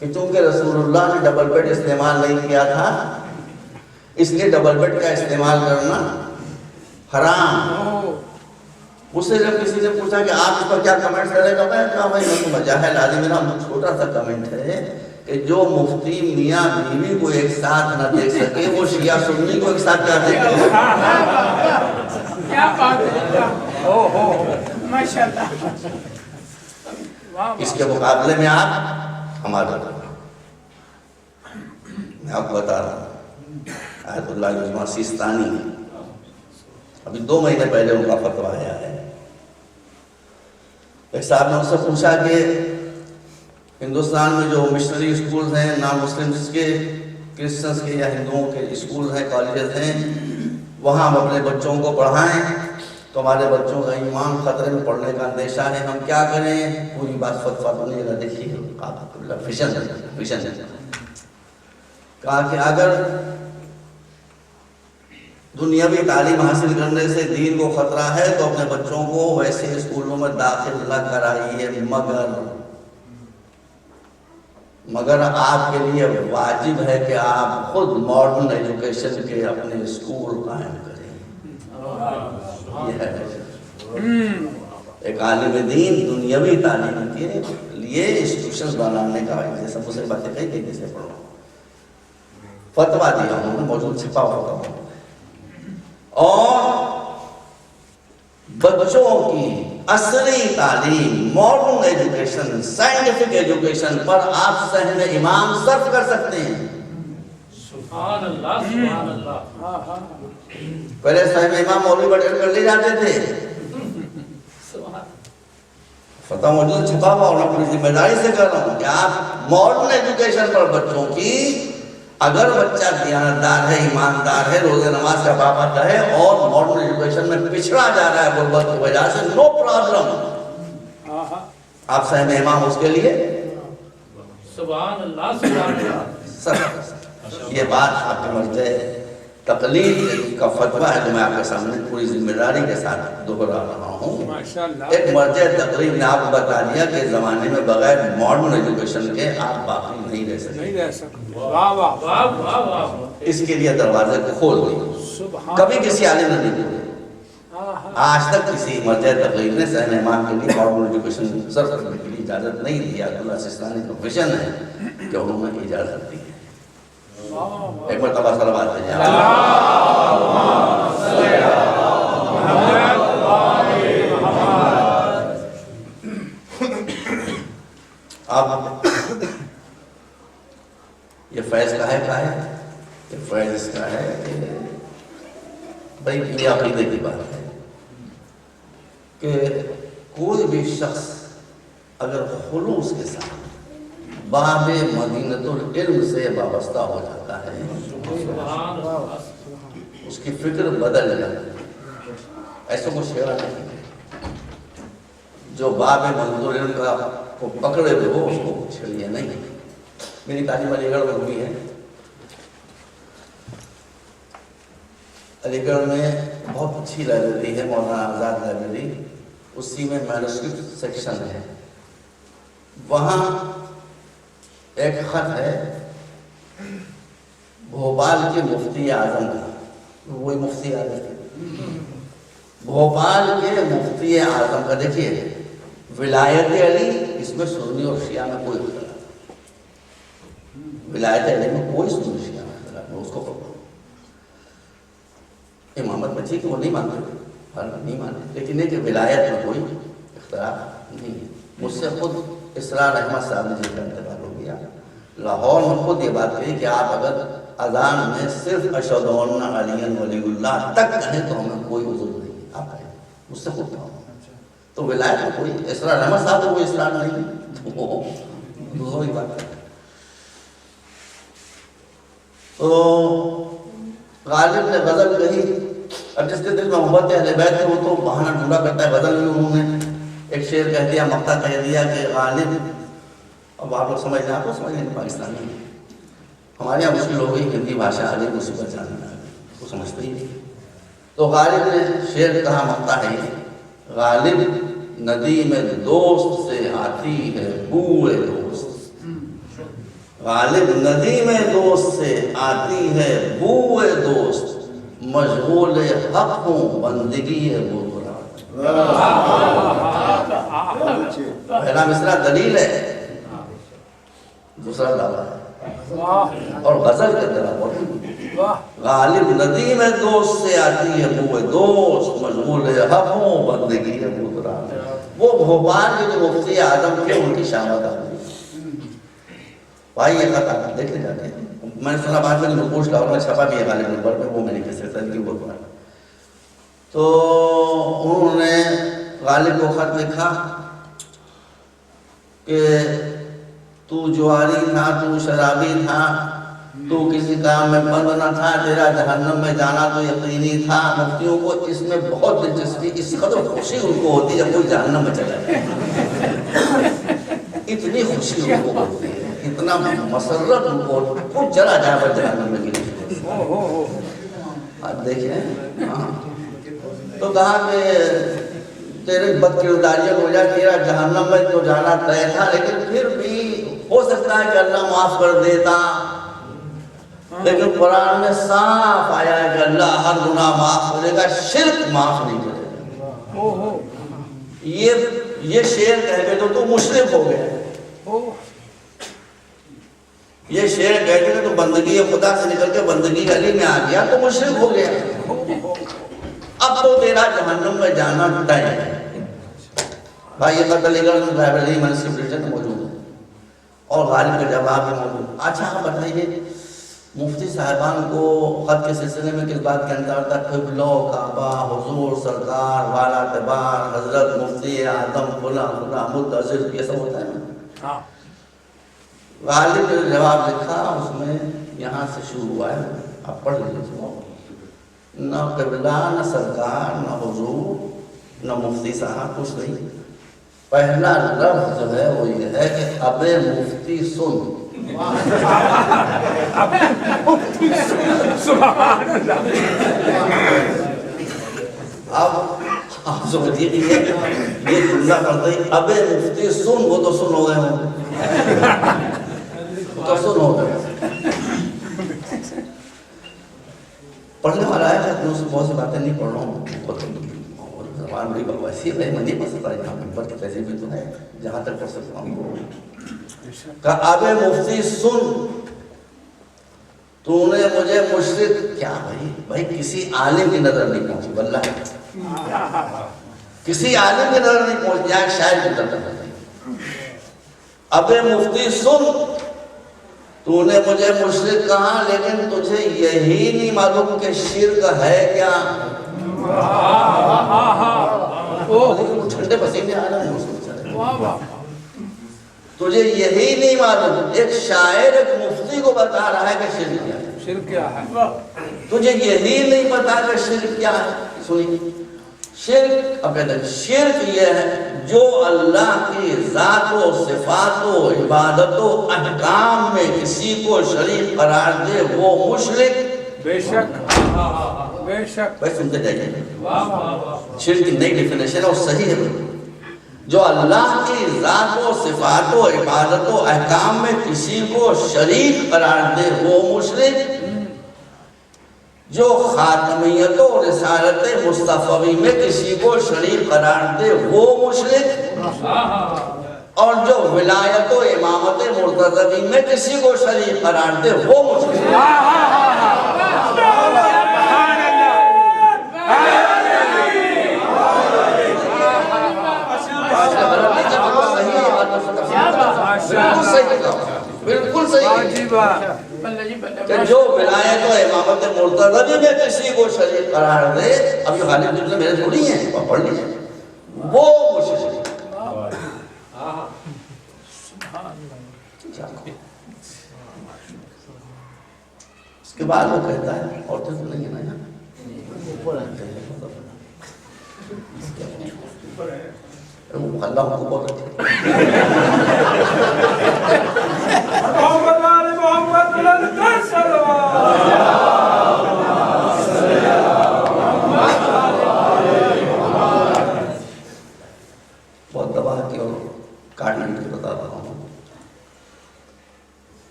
کہ چونکہ رسول اللہ نے ڈبل بیڈ استعمال نہیں کیا تھا, اس لیے ڈبل بیڈ کا استعمال کرنا حرام. اس سے جب کسی نے پوچھا کہ آپ اس پر کیا کمنٹ کرے گا, میں کہا بھائی میں تو مجاہل آدمی, میرا چھوٹا سا کمنٹ ہے کہ جو مفتی میاں بیوی کو ایک ساتھ نہ دیکھ سکے, وہ شیعہ سنی کو ایک ساتھ کیا دیکھے.
کیا بات ہے, ماشاءاللہ.
اس کے مقابلے میں آپ ہمارا, میں آپ کو بتا رہا ہوں, آیت اللہ عظمہ سیستانی, ابھی 2 مہینے پہلے ان کا فتویٰ آیا ہے. ایک صاحب نے ان سے پوچھا کہ ہندوستان میں جو مشنری اسکولز ہیں, نان مسلمز کے, کرسچنز کے یا ہندوؤں کے اسکول ہیں, کالجز ہیں, وہاں ہم اپنے بچوں کو پڑھائیں تو ہمارے بچوں کا ایمان خطرے میں پڑنے کا اندیشہ ہے, ہم کیا کریں؟ پوری بات فتویٰ بنے گا, دیکھیے ویژن. کہا کہ اگر دنیاوی تعلیم حاصل کرنے سے دین کو خطرہ ہے تو اپنے بچوں کو ویسے اسکولوں میں داخل نہ کرائیے, مگر آپ کے لیے واجب ہے کہ آپ خود ماڈرن ایجوکیشن کے اپنے اسکول قائم کریں. یہ ہے ایک عالم دین دنیاوی تعلیم کے لیے انسٹیٹیوشن بنانے کا جیسا مجھے باتیں کہی کہ جیسے پڑھو فتویٰ دیا انہوں نے موجود چھپا ہوا تھا اور بچوں کی عصری تعلیم ماڈرن ایجوکیشن سائنٹیفک ایجوکیشن پر آپ صحن امام صرف کر سکتے ہیں
سبحان اللہ سبحان اللہ
پہلے صحن امام مولوی بڑے کر لے جاتے تھے فتح موجود چھپا ہوا اور اپنی ذمہ داری سے کر رہا ہوں کہ آپ ماڈرن ایجوکیشن پر بچوں کی اگر بچہ دیانتدار ہے ایماندار ہے روزہ نماز کا پابند ہے اور ماڈرن ایجوکیشن میں پچھڑا جا رہا ہے غربت کی وجہ سے نو پرابلم آپ صاحب امام اس کے لیے
سبحان اللہ سبحان اللہ
یہ بات آپ کے مرجع تقلید کا فتویٰ ہے جو میں آپ کے سامنے پوری ذمہ داری کے ساتھ دہرا رہا ہوں ایک مرجع تقلید نے آپ کو بتا دیا کہ زمانے میں بغیر ماڈرن ایجوکیشن کے آپ باقی نہیں رہ سکتے اس کے لیے دروازے کھول دیے کبھی کسی عالم نے نہیں کھولے آج تک کسی مرجع تقلید نے صحن امام کے لیے ماڈرن ایجوکیشن صرف کرنے کے لیے اجازت نہیں دی اللہ سستانی کا ویژن ہے کہ انہوں نے اجازت دی ہے ایک مرتبہ صلوات دیں اب یہ فیض کا ہے کہ فیض اس کا ہے کہ بھائی یہ عقیدے کی بات ہے کہ کوئی بھی شخص اگر خلوص کے ساتھ باب مدینۃ العلم سے وابستہ ہو جاتا ہے اس کی فکر بدل جاتی ہے ایسا کوئی شعر نہیں جو باب مدینۃ العلم کا کو پکڑے ہوئے ہو اس کو چھڑیے نہیں میری تعلیم علی گڑھ میں ہوئی ہے علی گڑھ میں بہت اچھی لائبریری ہے مولانا آزاد لائبریری اسی میں مینوسکرپٹ سیکشن ہے وہاں ایک خط ہے بھوپال کے مفتی اعظم کا وہی مفتی اعظم تھے بھوپال کے مفتی اعظم کا دیکھیے ولایت علی اس میں سنی اور شیعہ میں کوئی اختلاف ولایت علی میں کوئی سنی شیعہ میں اختلاف اس کو پکڑو امامت میں ٹھیک وہ نہیں مانتے نہیں مانتے لیکن یہ کہ ولایت میں کوئی اختلاف نہیں ہے مجھ سے خود اسرار احمد صاحب نے جن کا انتقال ہو گیا لاہور میں خود یہ بات کہی کہ آپ اگر اذان میں صرف اشہد ان علی ولی اللہ تک کہیں تو ہمیں کوئی عذر نہیں آپ کہیں مجھ سے خود کہا تو ولایت میں کوئی اسرار احمد صاحب کو کوئی اسرار نہیں تو دوسری بات ہے تو غالب نے غزل کہی اب جس کے دل میں محبت اہل بیت ہے وہ تو بہانہ ڈھونڈا کرتا ہے غزل میں انہوں نے ایک شعر کہہ دیا مقطع کہہ دیا کہ غالب اب آپ لوگ سمجھ رہے ہیں آپ کو سمجھ رہے ہیں پاکستانی ہمارے یہاں مشکل ہو گئی ہندی بھاشا آگے مصیبت جاننا ہے وہ سمجھتے ہی نہیں تو غالب نے شعر کہا مقطع ہے غالب ندی میں دوست سے آتی ہے بوئے دوست غالب ندی میں دوست سے آتی ہے بوئے دوست مشغول حق ہوں بندگی ہے وہ پہلا مصرع دلیل ہے دوسرا دعویٰ ہے اور غزل کے طرح غالب ندی میں دوست سے آتی ہے بوئے دوست مشغول حق ہوں بندگی ہے وہ بھوپال کے جو مفتی اعظم تھے ان کی شامت آتی بھائی یہ خط آتا دیکھ لے جاتے ہیں میں نے سنا بعد میں پوچھ لاہور میں چھپا بھی ہے غالب نمبر پہ وہ میں نے کس طرح کی بول پایا تو انہوں نے غالب کو خط لکھا کہ تو جواری تھا تو شرابی تھا تو کسی کام میں بند نہ تھا تیرا جہنم میں جانا تو یقینی تھا مفتیوں کو اس میں بہت دلچسپی اس قدر خوشی ان کو ہوتی ہے جب کوئی جہنم میں چلا جائے اتنی خوشی ان کو ہوتی ہے اتنا مسرت ان کو کچھ جلا جائے پر جہنم میں گری آپ دیکھیں تو کہا کہ تیرے بد کرداریوں کی وجہ تیرا جہنم میں تو جانا طے تھا لیکن پھر بھی ہو سکتا ہے کہ اللہ معاف کر دیتا لیکن قرآن میں صاف آیا ہے کہ اللہ ہر گناہ معاف کرے گا، شرک معاف نہیں کرے گا۔ یہ شعر کہہ کے تو مشرک ہو گیا، یہ شعر کہہ کے تو بندگی خدا سے نکل کے بندگی علی میں آ گیا تو مشرک ہو گیا۔ اب تو تیرا جہنم میں جانا طے ہے۔ بھائی یہ خط علی گڑھ لائبریری میں موجود ہے اور غالب کا جواب بھی موجود۔ اچھا آپ بتائیے مفتی صاحبان کو خط کے سلسلے میں کس بات کے اندر تک قبلہ کعبہ حضور سرکار والا اعتبار حضرت مفتی اعظم فلاں فلاں مدثر یہ سب ہوتا ہے نا؟ غالب نے جواب لکھا اس میں یہاں سے شروع ہوا ہے، آپ پڑھ لیجیے۔ نہ قبلہ نہ سرکار نہ حضور نہ مفتی صاحب کچھ نہیں، پہلا لفظ جو ہے وہ یہ ہے کہ اب مفتی سن۔ اب آپ سمجھیے کہ یہ جملہ کرتے ہی اب مفتی سن، وہ تو سن ہو گئے ہوں، تو سن ہو گئے۔ پڑھنے والا ہے میں اس سے بہت سی باتیں نہیں پڑھ رہا ہوں، زبان بڑی بکواسی ہے، میں نہیں پڑھ سکتا، یہاں پر کی تہذیب بھی تو ہے جہاں تک پڑھ سکتا ہوں۔ کہ اب مفتی سن، تو نے مجھے مشرک کیا بھائی کسی عالم کی نظر نہیں پہنچی، واللہ کسی عالم کی نظر نہیں پہنچی، ایک شاعر کی نظر نہیں۔ اب مفتی سن، تو نے مجھے مشرک کہا لیکن تجھے یہی نہیں معلوم کہ شرک ہے کیا۔ ٹھنڈے پسینے آ رہے ہیں، تجھے یہی نہیں معلوم، ایک شاعر ایک مفتی کو بتا رہا ہے کہ شرک کیا ہے،
شرک کیا ہے،
تجھے یہی نہیں پتا کہ شرک کیا ہے۔ سنیے شرک، اب کہتے ہیں شرک یہ ہے جو اللہ کی ذات و صفات و عبادت و احکام میں کسی کو شریک قرار دے وہ مشرک۔
بے شک بے شک۔
بھائی سنتے جائیے، شرک کی نئی ڈیفینیشن ہے اور صحیح ہے، جو اللہ کی ذات و صفات و عبادت و احکام میں کسی کو شریک قرار دے وہ مشرک، جو خاتمیت و رسالت مصطفی میں کسی کو شریک قرار دے وہ مشرک، اور جو ولایت و امامت مرتضوی میں کسی کو شریک قرار دے وہ مشرک۔ بالکل صحیح کہ جو ولایت و امامت مرتضوی میں کسی کو شریک قرار دے، اب یہ غالب جملے میرے تھوڑی ہیں، آپ پڑھ لیجیے، وہ مشرک۔ اس کے بعد وہ کہتا ہے عورتیں تو نہیں ہے نا یہاں، اللہ کو بہت اچھا بہت دبا کے اور کاٹنے کے بتا رہا ہوں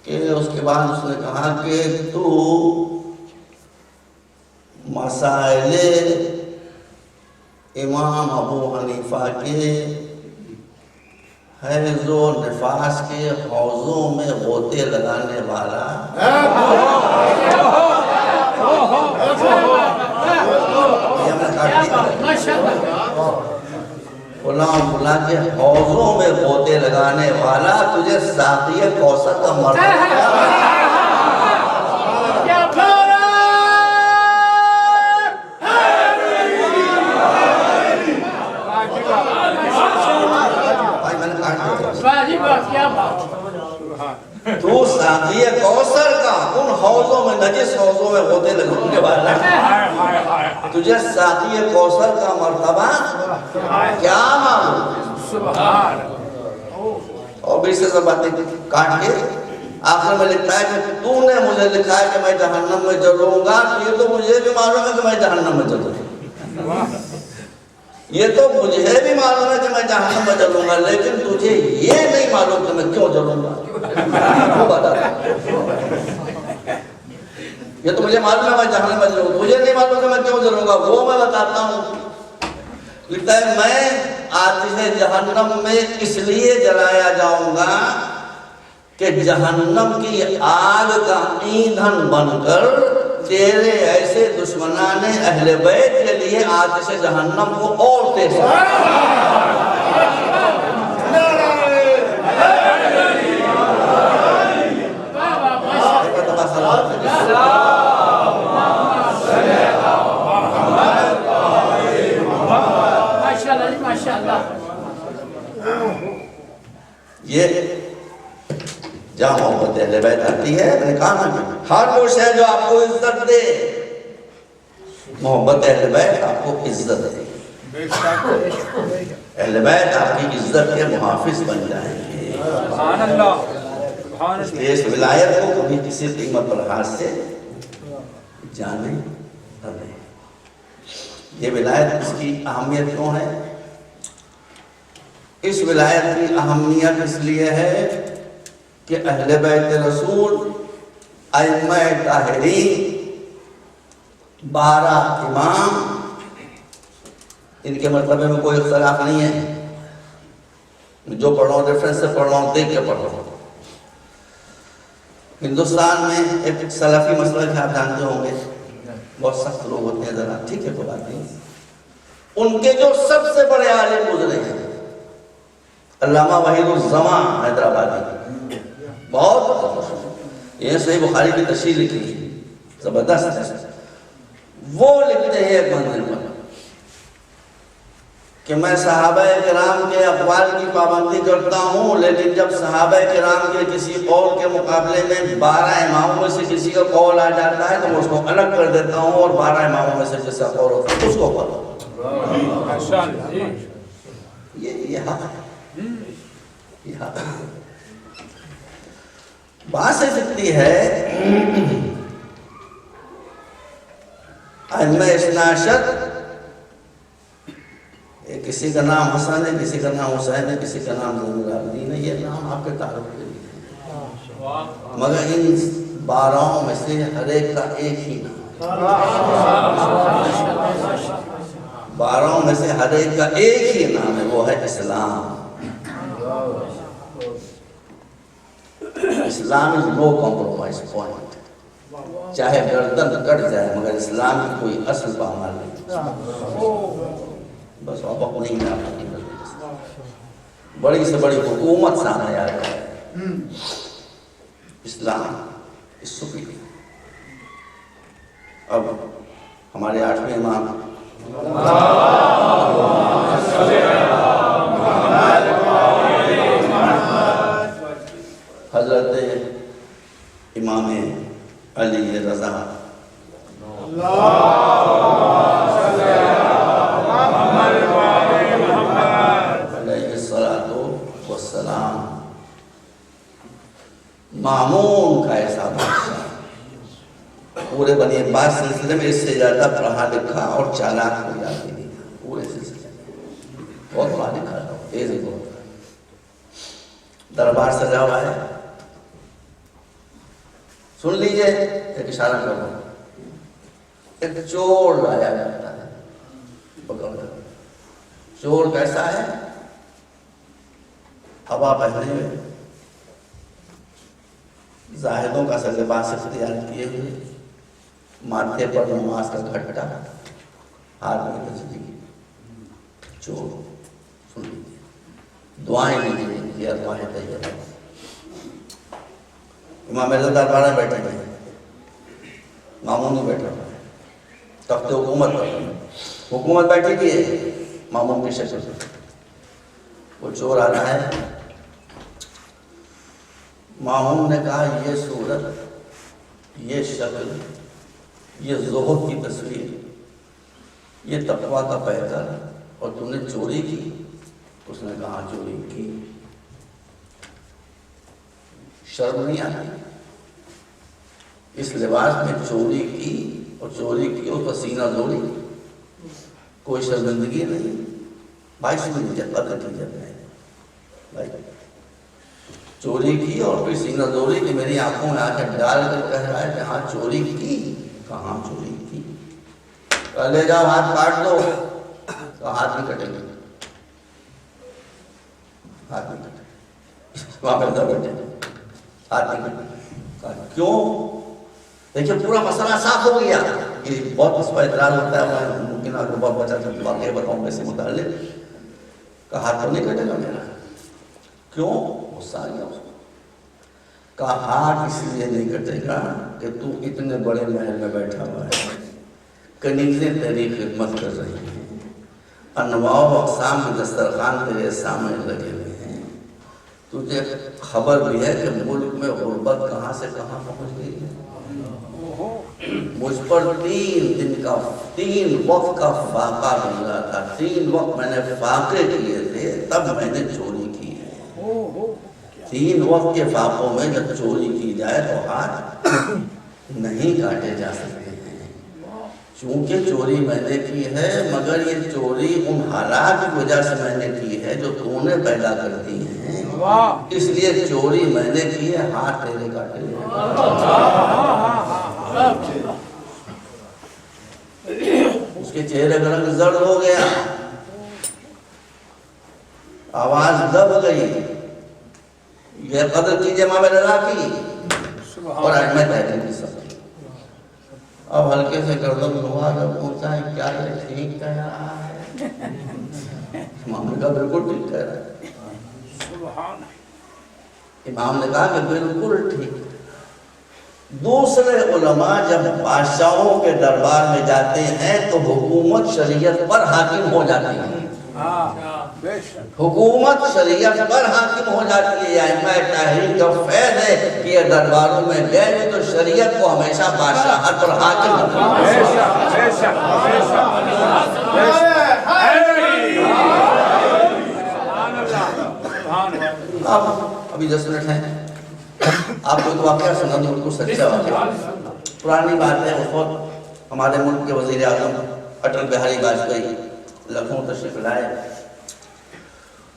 کہ اس کے بعد اس نے کہا کہ تو مسائل امام ابو حنیفہ کے حیض و نفاس کے حوضوں میں غوطے لگانے والا فلاں فلاں کے حوضوں میں غوطے لگانے والا تجھے ساقی کوثر کا مرتبہ تو ساقی کوثر کا ان حوضوں میں نجس حوضوں میں غوطے لگانے والا تجھے ساقی کوثر کا مرتبہ کیا معلوم؟
سبحان
اور بھی سے سب باتیں کاٹ کے آخر میں لکھتا ہے کہ تو نے مجھے لکھا ہے کہ میں جہنم میں جلوں گا، یہ تو مجھے بھی معلوم ہے کہ میں جہنم میں جلوں گا، یہ تو مجھے بھی معلوم ہے کہ میں جہنم میں جلوں گا، لیکن تجھے یہ نہیں معلوم کہ میں کیوں جلوں گا، وہ بتا رہا یہ تو مجھے معلوم ہے میں جہنم میں جلوں گا، تجھے نہیں معلوم کہ میں کیوں جلوں گا، وہ میں بتاتا ہوں. لکھتا ہے میں آتش جہنم میں اس لیے جلایا جاؤں گا کہ جہنم کی آگ کا ایندھن بن کر تیرے ایسے دشمنان اہل بیت کے لیے آتش جہنم کو اور تیز یہ جہاں محبت اہل بیت آتی ہے، میں نے کہا نا ہر وہ شے جو آپ کو عزت دے، محبت اہل بیت آپ کو عزت دے. اہل بیت آپ کی عزت کے محافظ بن جائیں گے.
سبحان اللہ.
اس لیے اس ولایت کو کبھی کسی قیمت پر ہاتھ سے جانے نہ دیں. یہ ولایت اس کی اہمیت کیوں ہے؟ اس ولایت کی اہمیت اس لیے ہے کہ اہل بیت رسول ائمہ طاہرین 12 امام، ان کے مرتبے میں کوئی اختلاف نہیں ہے. جو پڑھ رہا ہوں ریفرنس سے پڑھ رہا ہوں، دیکھ کے پڑھ رہا ہوں. ہندوستان میں ایک سلفی مسئلہ کہ آپ جانتے ہوں گے، بہت سخت لوگ ہوتے ہیں، ذرا ٹھیک ہے کوئی بات نہیں. ان کے جو سب سے بڑے عالم گزرے ہیں علامہ وحید الزمان حیدرآبادی، بہت یہ صحیح بخاری کی تشریح لکھی زبردست ہے. وہ لکھتے ہیں ایک منزل پر کہ میں صحابہ کرام کے اقوال کی پابندی کرتا ہوں، لیکن جب صحابہ کرام کے کسی قول کے مقابلے میں 12 اماموں میں سے کسی کا قول آ جاتا ہے تو میں اس کو الگ کر دیتا ہوں اور 12 اماموں میں سے جس کا قول ہوتا ہے اس کو پڑھو. یہ حق ہے. بات سے سکتی ہے ائمہ اثنا عشر، کسی کا نام حسن ہے، کسی کا نام حسین ہے، کسی کا نام زین العابدین ہے. یہ نام آپ کے تعارف کے لیے ہے، مگر ان 12 میں سے ہر ایک کا ایک ہی نام ہے. 12 میں سے ہر ایک کا ایک ہی نام ہے، وہ ہے اسلام. اسلام is no compromise point. چاہے گردن کٹ جائے مگر اسلام کی کوئی اصل پامال نہیں. بس آپ اپنی ہی نام نہیں کرتے. بڑی سے بڑی حکومت سامنے آ جائے، اسلام اس سپیریئر. اب ہمارے 8ویں امام حضرت امام علی رضا علیہ السلام مامون کا ایسا بادشاہ، پورے بنی عباس سلسلے میں اس سے زیادہ پڑھا لکھا اور چالاک ہو جاتی نہیں تھا. پورے سلسلے بہت پڑھا لکھا تھا، تیز ہی بہت. دربار سجا ہوا ہے، سن لیجئے، ایک اشارہ کر رہا ہوں. ایک چور لایا جاتا ہے پکڑ کر. چور کیسا ہے؟ ہوا پہنے ہوئے، زاہدوں کا لباس اختیار کیے ہوئے، ماتھے پر نماز کا گھٹا، ہاتھ میں تسبیح. چور سن لیجیے، دعائیں لیجیے، یہ دعائیں طیبہ. امام رضا دربار میں بیٹھے ہوئے ہیں، مامون نہیں بیٹھا ہوا ہے، تخت حکومت پر حکومت بیٹھی ہوئی ہے مامون کی شکل سے. وہ چور آتا ہے. مامون نے کہا یہ صورت، یہ شکل، یہ زہد کی تصویر، یہ تقویٰ کا پیکر، اور تم نے چوری کی؟ اس نے کہا چوری کی. شرم نہیں آتی؟ اس لباس میں چوری کی اور چوری کی اور پسینہ زوری، کوئی شرمندگی نہیں. 22ویں قدر کی جب ہے بھائی، چوری کی اور پھر سینہ دوری کہ میری آنکھوں میں آنکھیں ڈال کر کہہ رہا ہے کہ ہاں چوری کی. کہاں چوری کی؟ لے جاؤ ہاتھ کاٹ دو. تو ہاتھ نہیں کٹیں گے, ہاتھ نہیں کٹیں. وہاں پہ اندر بیٹھے ہاتھ نہیں کٹیں. کیوں؟ دیکھیے پورا مسئلہ صاف ہو گیا. یہ بہت اس پر اعتراض ہوتا ہے, میں ممکن آپ کو بہت بچا واقعہ بتاؤں اس سے متعلق. کہ ہاتھ تو نہیں کٹے گا میرا. کیوں؟ غصہ آ گیا. کہا ہاتھ اس لیے نہیں کٹے گا کہ تو اتنے بڑے محل میں بیٹھا ہوا ہے, کنیزیں تیری خدمت کر رہی ہیں, انواع و اقسام کے دسترخوان تیرے سامنے لگے ہوئے ہیں, تجھے خبر بھی ہے کہ ملک میں غربت کہاں سے کہاں پہنچ گئی ہے. مجھ پر 3 دن کا 3 وقت کا فاقہ ملا تھا. 3 وقت میں نے فاقے کیے تھے, تب میں نے چوری کی ہے. 3 وقت کے فاقوں میں جب چوری کی جائے تو ہاتھ نہیں کاٹے جا سکتے ہیں. چونکہ چوری میں نے کی ہے, مگر یہ چوری ان حالات کی وجہ سے میں نے کی ہے جو تو نے پیدا کر دی ہیں. اس لیے چوری میں نے کی ہے, ہاتھ تیرے کاٹے. اس کے چہرے کا رنگ زرد ہو گیا, آواز دب گئی. یہ قدر کیجئے ماں میرے اللہ کی, اور آج میں تحریر کی سکتا. اب ہلکے سے گردن ہوا جب پہنچا ہے, کیا یہ ٹھیک کہہ رہا ہے؟ امام نے کہا بالکل ٹھیک کہہ رہا ہے. امام نے کہا کہ بالکل ٹھیک. دوسرے علماء جب بادشاہوں کے دربار میں جاتے ہیں تو حکومت شریعت پر حاکم ہو جاتی ہے. حکومت شریعت پر حاکم ہو جاتی ہے. ائمہ تحریر کا فیض ہے کہ یہ درباروں میں گئے تو شریعت کو ہمیشہ بادشاہت پر حاکم ابھی 10 منٹ ہیں. آپ کو ایک واقعہ سنا دوں, بالکل سچا واقعہ. پرانی بات ہے. اس وقت ہمارے ملک کے وزیر اعظم اٹل بہاری واجپئی لکھنؤ تشریف لائے.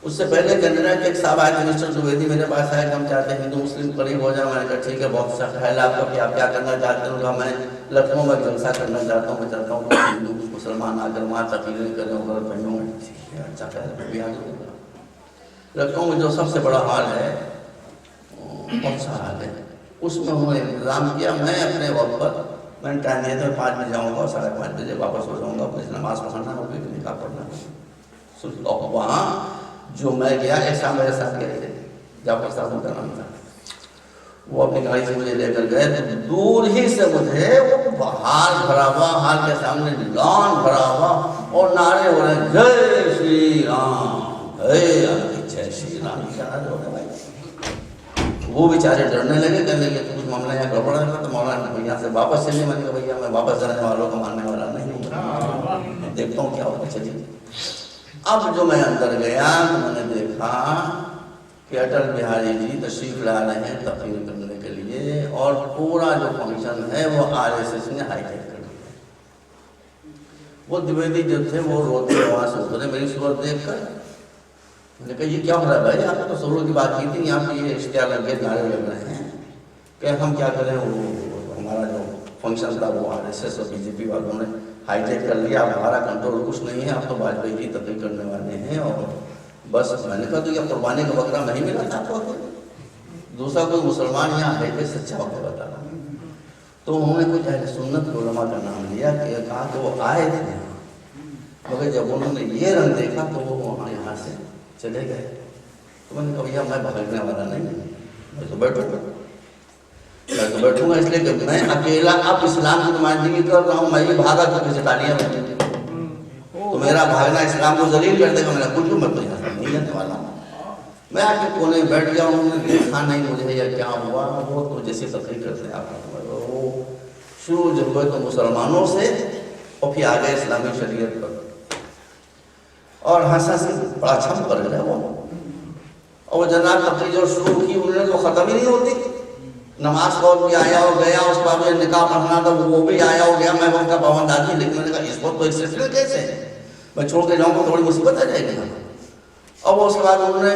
اس سے پہلے کینیڈا کے ایک صاحب آئے, مسٹر زبیدی میرے پاس آئے کہ ہم چاہتے ہیں ہندو مسلم قریب ہو جائیں. میں نے کہا ٹھیک ہے, بہت اچھا خیال ہے آپ کا کہ آپ کیا کرنا چاہتے ہیں. کہا میں لکھنؤ میں جلسہ کرنا چاہتا ہوں. میں چاہتا ہوں کہ ہندو مسلمان آ کر وہاں تقریریں کریں اور بہنوں میں. ٹھیک ہے, اچھا خیال ہے, میں بھی آ جاؤں گا. لکھنؤ میں جو سب سے بڑا ہال ہے, کون سا حال ہے, اس میں انہوں نے انتظام کیا. میں اپنے وقت پر میں نے ٹائم دیا تھا 5 بجے جاؤں گا اور 5:30 بجے واپس ہو جاؤں گا. کچھ نماز پڑھنا ہوگی, نکاح پڑھنا ہوگی. وہاں جو میں گیا, ایک صاحب میرے ساتھ گئے تھے, جعفر صاحب ان کا نام تھا. وہ اپنی گاڑی سے مجھے لے کر گئے تو دور ہی سے مجھے وہ ہال بھرا ہوا, ہال کے سامنے لان بھرا ہوا اور نعرے ہو رہے ہیں, جے شری رام, جے شری رام. کیا نعرے ہو رہے ہیں بھائی. وہ بیچارے ڈرنے لگے, کہنے لگے کہ کچھ معاملہ یہاں گڑبڑ ہے. تو مولانا نے بھیا سے واپس چلیے. میں نے کہا بھیا میں واپس جانے والوں کو ماننے والا نہیں ہوں, دیکھتا ہوں کیا ہوگا, چلیے. اب جو میں اندر گیا تو میں نے دیکھا کہ اٹل بہاری جی تشریف لا رہے ہیں تقریر کرنے کے لیے, اور پورا جو فنکشن ہے وہ RSS نے ہائی جیک کر دیا. وہ دویدی جو تھے وہ روتے وہاں سے اترے میری صورت دیکھ کر. میں نے کہا یہ کیا ہو رہا ہے بھائی, آپ نے تو سولو کی بات کی تھی, یہاں پہ یہ اشتہار لگ گئے, نعرے لگ رہے ہیں کہ ہم کیا کریں. وہ ہمارا جو فنکشن تھا وہ RSS اور BJP والوں نے ہائی جیک کر لیا. اب ہمارا کنٹرول کچھ نہیں ہے, آپ تو واجپئی کی تقریر کرنے والے ہیں. اور بس میں نے کہا تو یہ قربانی کا بکرا نہیں ملا تھا آپ کو. دوسرا کوئی مسلمان یہاں ہے کہ سچا ہو کے بتا رہا. تو انہوں نے کچھ اہل سنت کے علماء کا نام لیا کہ کہا کہ وہ آئے تھے, مگر جب انہوں نے یہ رنگ دیکھا تو وہ وہاں یہاں سے چلے گئے. تو میں نے کہا بھیا میں بھاگنے والا نہیں ہوں, میں تو بیٹھوں گا اس لیے کہ میں اکیلا اب اسلام کی نمائندگی کر رہا ہوں. میں بھی بھاگا چکے سے تالیاں بجیں, تو میرا بھاگنا اسلام کو ذلیل کر دے گا. میں نے کچھ بھی مت نہیں جانے والا ہوں. میں آ کے کونے میں بیٹھ گیا. انہوں نے دیکھا نہیں مجھے یا کیا ہوا, وہ تو جیسے تقریر کرتے ہیں آپ وہ شروع جب ہوئے تو مسلمانوں سے اور پھر آگے اسلامی شریعت پر, اور ہنسا سے بڑا چھم کر گیا وہ. اور وہ جناب تقریر جو شروع کی انہوں نے تو ختم ہی نہیں ہوتی. نماز پڑھ بھی آیا اور گیا, اس کا مجھے نکاح پڑھنا تھا وہ بھی آیا ہو گیا. میں ان کا پابند آدمی, لیکن میں نے کہا اس وقت تو ایک سلسلے کیسے ہے, میں چھوڑ کے جاؤں گا تھوڑی مصیبت آ جائے گی. اور اس کے بعد انہوں نے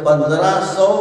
1500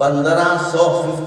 1500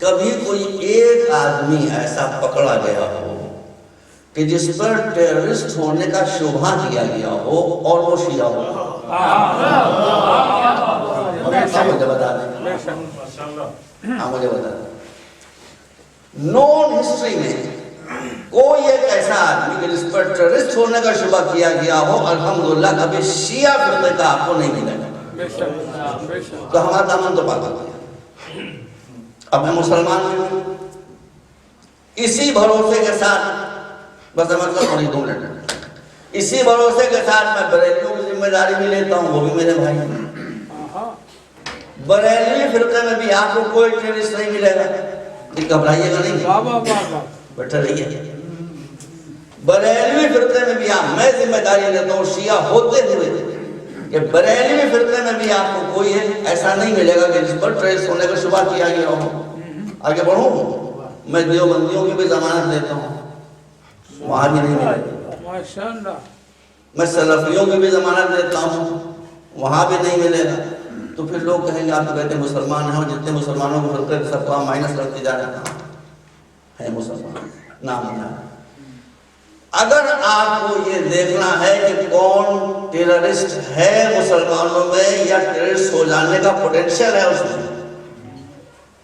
کبھی کوئی ایک آدمی ایسا پکڑا گیا ہو کہ جس پر ٹیررسٹ ہونے کا شبہ کیا گیا ہو اور وہ شیعہ ہو؟ مجھے بتا دیں، مجھے بتا دیں نون ہسٹری میں کوئی ایک ایسا آدمی کہ جس پر ٹیررسٹ ہونے کا شبہ کیا گیا ہو الحمدللہ کبھی شیعہ فرقے کا آپ کو نہیں ملے گا، تو ہمارا دامن تو پاک ہو گیا۔ اب میں مسلمان ہوں، اسی بھروسے کے ساتھ بس مطلب تھوڑی 2 منٹ، اسی بھروسے کے ساتھ میں بریلیوں کی ذمہ داری بھی لیتا ہوں، وہ بھی میرے بھائی ہیں۔ بریلوی فرقے میں بھی آپ کو کوئی ٹیررسٹ نہیں ملے گا، گھبرائیے گا نہیں، بیٹھے رہیے۔ بریلوی فرقے میں بھی آپ، میں ذمہ داری لیتا ہوں شیعہ ہوتے ہوئے کہ بریلوی فرقے میں بھی آپ کو کوئی ایسا نہیں ملے گا کہ جس پر ٹیررسٹ ہونے کا شبہ کیا گیا ہو۔ آگے بڑھوں، میں دیوبندیوں کی بھی ضمانت دیتا ہوں، وہاں بھی نہیں ملے گا۔ میں سلفیوں کی بھی ضمانت دیتا ہوں، وہاں بھی نہیں ملے گا۔ تو پھر لوگ کہیں گے آپ تو کہتے ہیں مسلمان ہیں اور جتنے مسلمانوں کو فرقے سب کو آپ مائنس کرتے جا رہے ہیں مسلمان نام ہے۔ اگر آپ کو یہ دیکھنا ہے کہ کون ٹیررسٹ ہے مسلمانوں میں یا ٹیررسٹ ہو جانے کا پوٹینشیل ہے اس میں،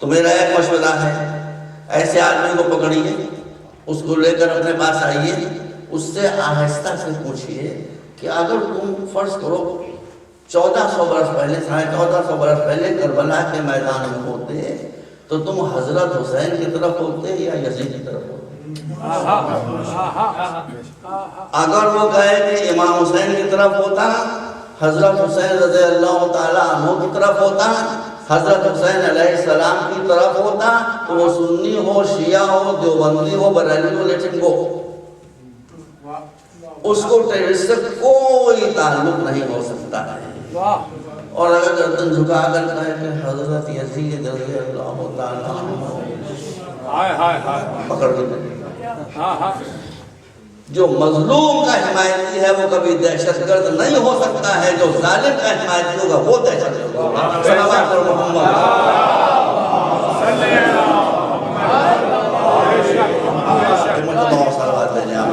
تو میرا ایک مشورہ ہے، ایسے آدمی کو پکڑیے، اس کو لے کر اپنے پاس آئیے، اس سے آہستہ سے پوچھئے کہ اگر تم فرض کرو 1400 برس پہلے 1450 برس پہلے کربلا کے میدان میں ہوتے تو تم حضرت حسین کی طرف ہوتے یا یزید کی طرف ہوتے؟ اگر وہ کہے کہ امام حسین کی طرف ہوتا، حضرت حسین رضی اللہ تعالیٰ عنہ کی طرف ہوتا، حضرت حسین علیہ السلام کی طرف ہوتا، تو وہ سنی ہو، شیعہ ہو، دیوبندی ہو، بریلوی ہو، لیکن وہ اس کو ٹیررسٹ سے کوئی تعلق نہیں ہو سکتا ہے۔ اور اگر گردن جھکا کر کہے کہ حضرت یزید رضی اللہ تعالیٰ عنہ، پکڑ کے جو مظلوم کا حمایتی ہے وہ کبھی دہشت گرد نہیں ہو سکتا ہے، جو ظالم کا حمایتی ہوگا وہ دہشت گرد ہوگا۔ صلوات پر محمد صلوات لے جائیں۔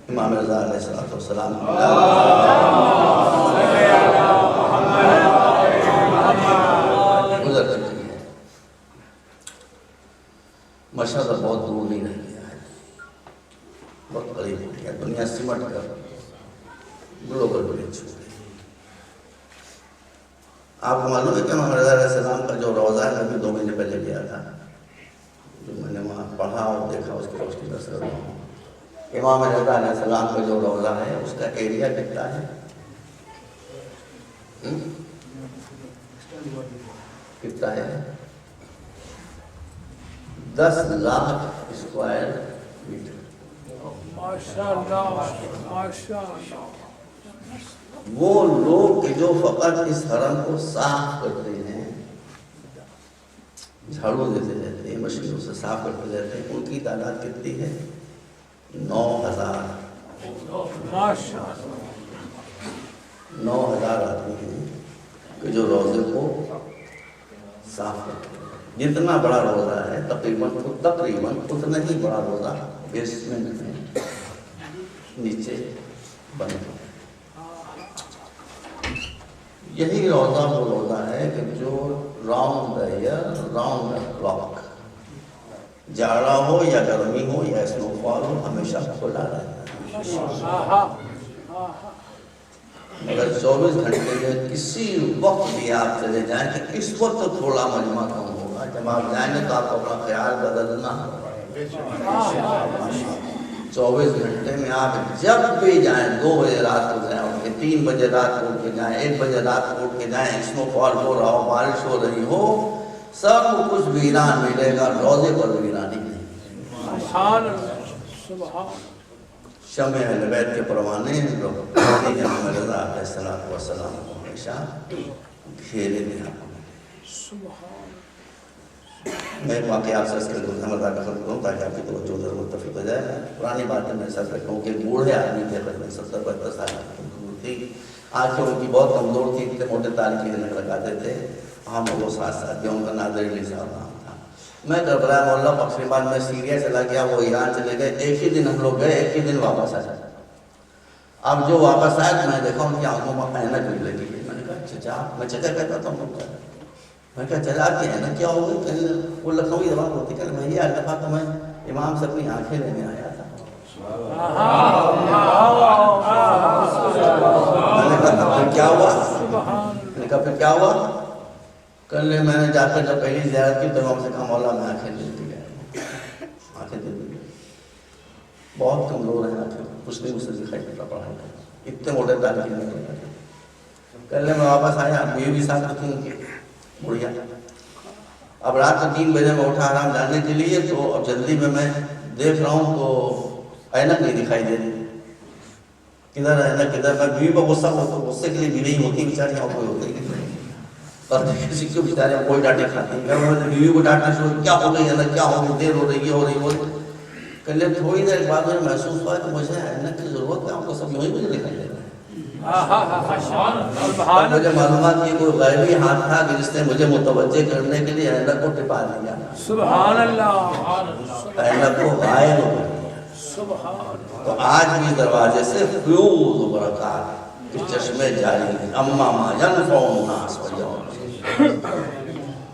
امام رضا علیہ السلام گزر چکی ہے، مشہد بہت دور نہیں رہ گیا ہے، بہت قریب ہو گیا، دنیا سمٹ کر گلوبل ولیج ہو گئی۔ آپ کو معلوم ہے کہ امام رضا علیہ السلام کا جو روضہ ہے میں 2 مہینے پہلے گیا تھا، جو میں نے وہاں پڑھا اور دیکھا اس کی روشنی درس کر رہا ہوں۔ امام رضا علیہ السلام کا جو روضہ ہے اس کا ایریا کتنا ہے؟ کتنا ہے؟ 10 لاکھ اسکوائر میٹر۔ وہ لوگ جو فقط اس حرم کو صاف کرتے ہیں، جھاڑو دیتے رہتے ہیں، مشینوں سے صاف کرتے رہتے ہیں، ان کی تعداد کتنی ہے؟ 9000 آدمی ہیں کہ جو روزے کو صاف کرتے ہیں۔ جتنا بڑا روزہ ہے تقریباً اتنا ہی بڑا روزہ بیسمنٹ میں نیچے بند ہے۔ یہی روزہ وہ روزہ ہے کہ جو round the year, round the clock, جاڑا ہو یا گرمی ہو یا سنو فال ہو، ہمیشہ کھلا رہتا ہے۔ اگر 24 گھنٹے میں کسی وقت بھی آپ چلے جائیں کہ اس وقت تھوڑا مجمع کم ہوگا، جب آپ جائیں گے تو آپ کو اپنا خیال بدلنا ہوگا۔ 24 گھنٹے میں آپ جب بھی جائیں، 2 بجے رات کو جائیں اٹھ کے، 3 بجے رات کو اٹھ کے جائیں، 1 بجے رات کو اٹھ کے جائیں، اسنو فال ہو رہا ہو، بارش ہو رہی ہو، سب کچھ ویران ملے گا، روزے پر ویرانی نہیں۔ شمع اہل بیت کے پروانے امام رضا علیہ السلام کو ہمیشہ گھیرے میں آپ کو۔ میں ایک واقعہ آپ سے اس کے مزہ کا خبر کروں تاکہ آپ کی توجہ ذرا متفق ہو جائے. پرانی باتیں میں ساتھ رکھوں کہ بوڑھے آدمی تھے میں 70-72 سال کی تھی, آنکھیں ان کی بہت کمزور تھی, اتنے موٹے تاریخ کے لگاتے تھے. ہم وہ ساتھ ساتھ گیا, ان کا نادر علی صاحب نام تھا. میں کربلا محلہ بخشیباد میں سیریا چلا گیا, وہ ایران چلے گئے. ایک ہی دن ہم لوگ گئے, ایک ہی دن واپس آیا. اب جو واپس آئے میں دیکھا ان کی آنکھوں میں اینک بھی لگی ہوئی. میں نے کہا چچا, میں چچا کہتا تھا ہم لوگ, میں کہا چلا کے اینک کیا ہو گئی؟ وہ لکھنوی زبان ہوتی کہ میں یہ دفعہ تو میں امام سے اپنی آنکھیں لینے آیا تھا. میں نے کہا پھر کیا ہوا؟ میں نے کہا پھر کیا ہوا؟ کل میں نے جا کر جب پہلی زیارت کی تو امام سے کہا مولا میں آنکھیں دے دی گیا, آنکھیں دے دی. بہت کمزور ہیں آنکھیں, کچھ نہیں مجھ سے دکھائی دیتا پڑھائی کا, اتنے موٹے تعلیم نہیں کرتے. کل میں واپس آیا, بیوی بھی ساتھ تھی ان کی بڑھیا. اب رات کو 3 بجے میں اٹھا آرام جانے کے لیے, تو اب جلدی میں دیکھ رہا ہوں تو اینک نہیں دکھائی دے رہی. کدھر اینک کدھر؟ میں بیوی پر غصہ ہوتا, غصے کے لیے بیوی ہوتی بیچاری, اور کوئی ہوتی نہیں. اور کسی کو بیچارے کوئی ڈانٹے کھاتی. میں نے بیوی کو ڈانٹنا شروع, کیا ہو گئی اینک, کیا ہو گئی, دیر ہو رہی, یہ ہو رہی. کل تھوڑی دیر بعد میں محسوس ہوا کہ مجھے اینک کی ضرورت ہے, آپ کو سب یوں ہی مجھے دکھائی دے رہا ہے. مجھے معلومات کی کوئی غیبی ہاتھ تھا کہ جس نے مجھے متوجہ کرنے کے لیے اینک کو ٹپا دیا.
سبحان اللہ,
اینک کو غائب ہو گیا. تو آج بھی دروازے سے فیوز و برکات کے چشمے جاری ہیں. اما ما ینفع الناس والیوم,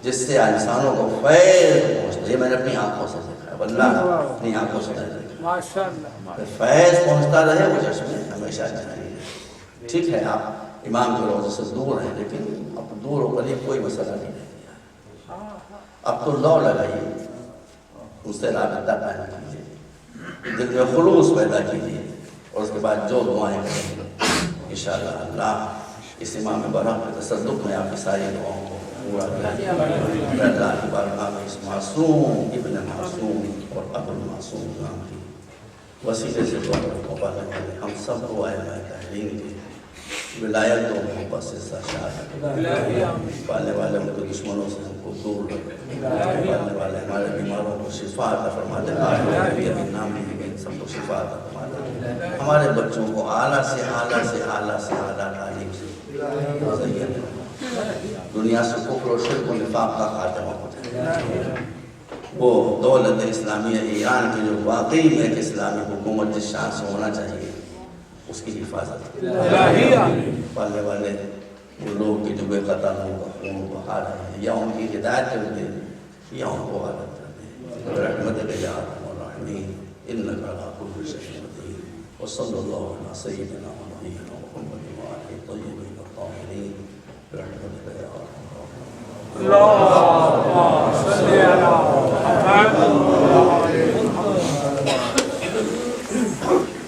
جس سے انسانوں کو فیض پہنچتا. یہ میں نے اپنی آنکھوں سے دیکھا ہے, واللہ اپنی آنکھوں سے دیکھا. فیض پہنچتا رہے وہ چشمے ہمیشہ جاری ہے. ٹھیک ہے آپ امام کے روضے سے دور ہیں, لیکن اب دور ہو کر یہ کوئی مسئلہ نہیں رہ گیا. اب تو لو لگائیے, اس سے رابطہ قائم کیجیے, دل میں خلوص پیدا کیجیے, اور اس کے بعد جو دعائیں کریں گے انشاءاللہ اللہ اس امام برحق کے تصدق میں آپ کی ساری دعاؤں کو پورا کریں. اللہ کی بارگاہ میں اس معصوم ابن معصوم اور ابو المعصوم نام کی وسیلے سے دعا کو پانے والے ہم سب کو ائمہ تحریر کی ولایت و محبت سے سرشار پالنے والے ان کے دشمنوں سے ہم کو دور رکھیں. پالنے والے ہمارے بیماروں کو شفا عطا فرما دے. نام بھی سب کو شفا عطا فرما دے. ہمارے بچوں کو اعلیٰ سے اعلیٰ سے اعلیٰ سے اعلیٰ تعلیم سے دنیا سے کفر و شرک و نفاق کا خاتمہ ہو جائے. وہ دولت اسلامیہ ایران کی جو واقعی میں ایک اسلامی حکومت جس شان سے ہونا چاہیے اس کی حفاظت. پالنے والے وہ لوگ کی جو بے قطع لوگوں کا خون بہا رہے ہیں, یا ان کی ہدایت کر دیں یا ان کو غلط کر دیں. رحمتک یا ارحم الراحمین انک علی کل شیء قدیر. وصلی اللہ علی سیدنا ونبینا محمد وآلہ الطیبین الطاہرین برحمتک یا ارحم الراحمین.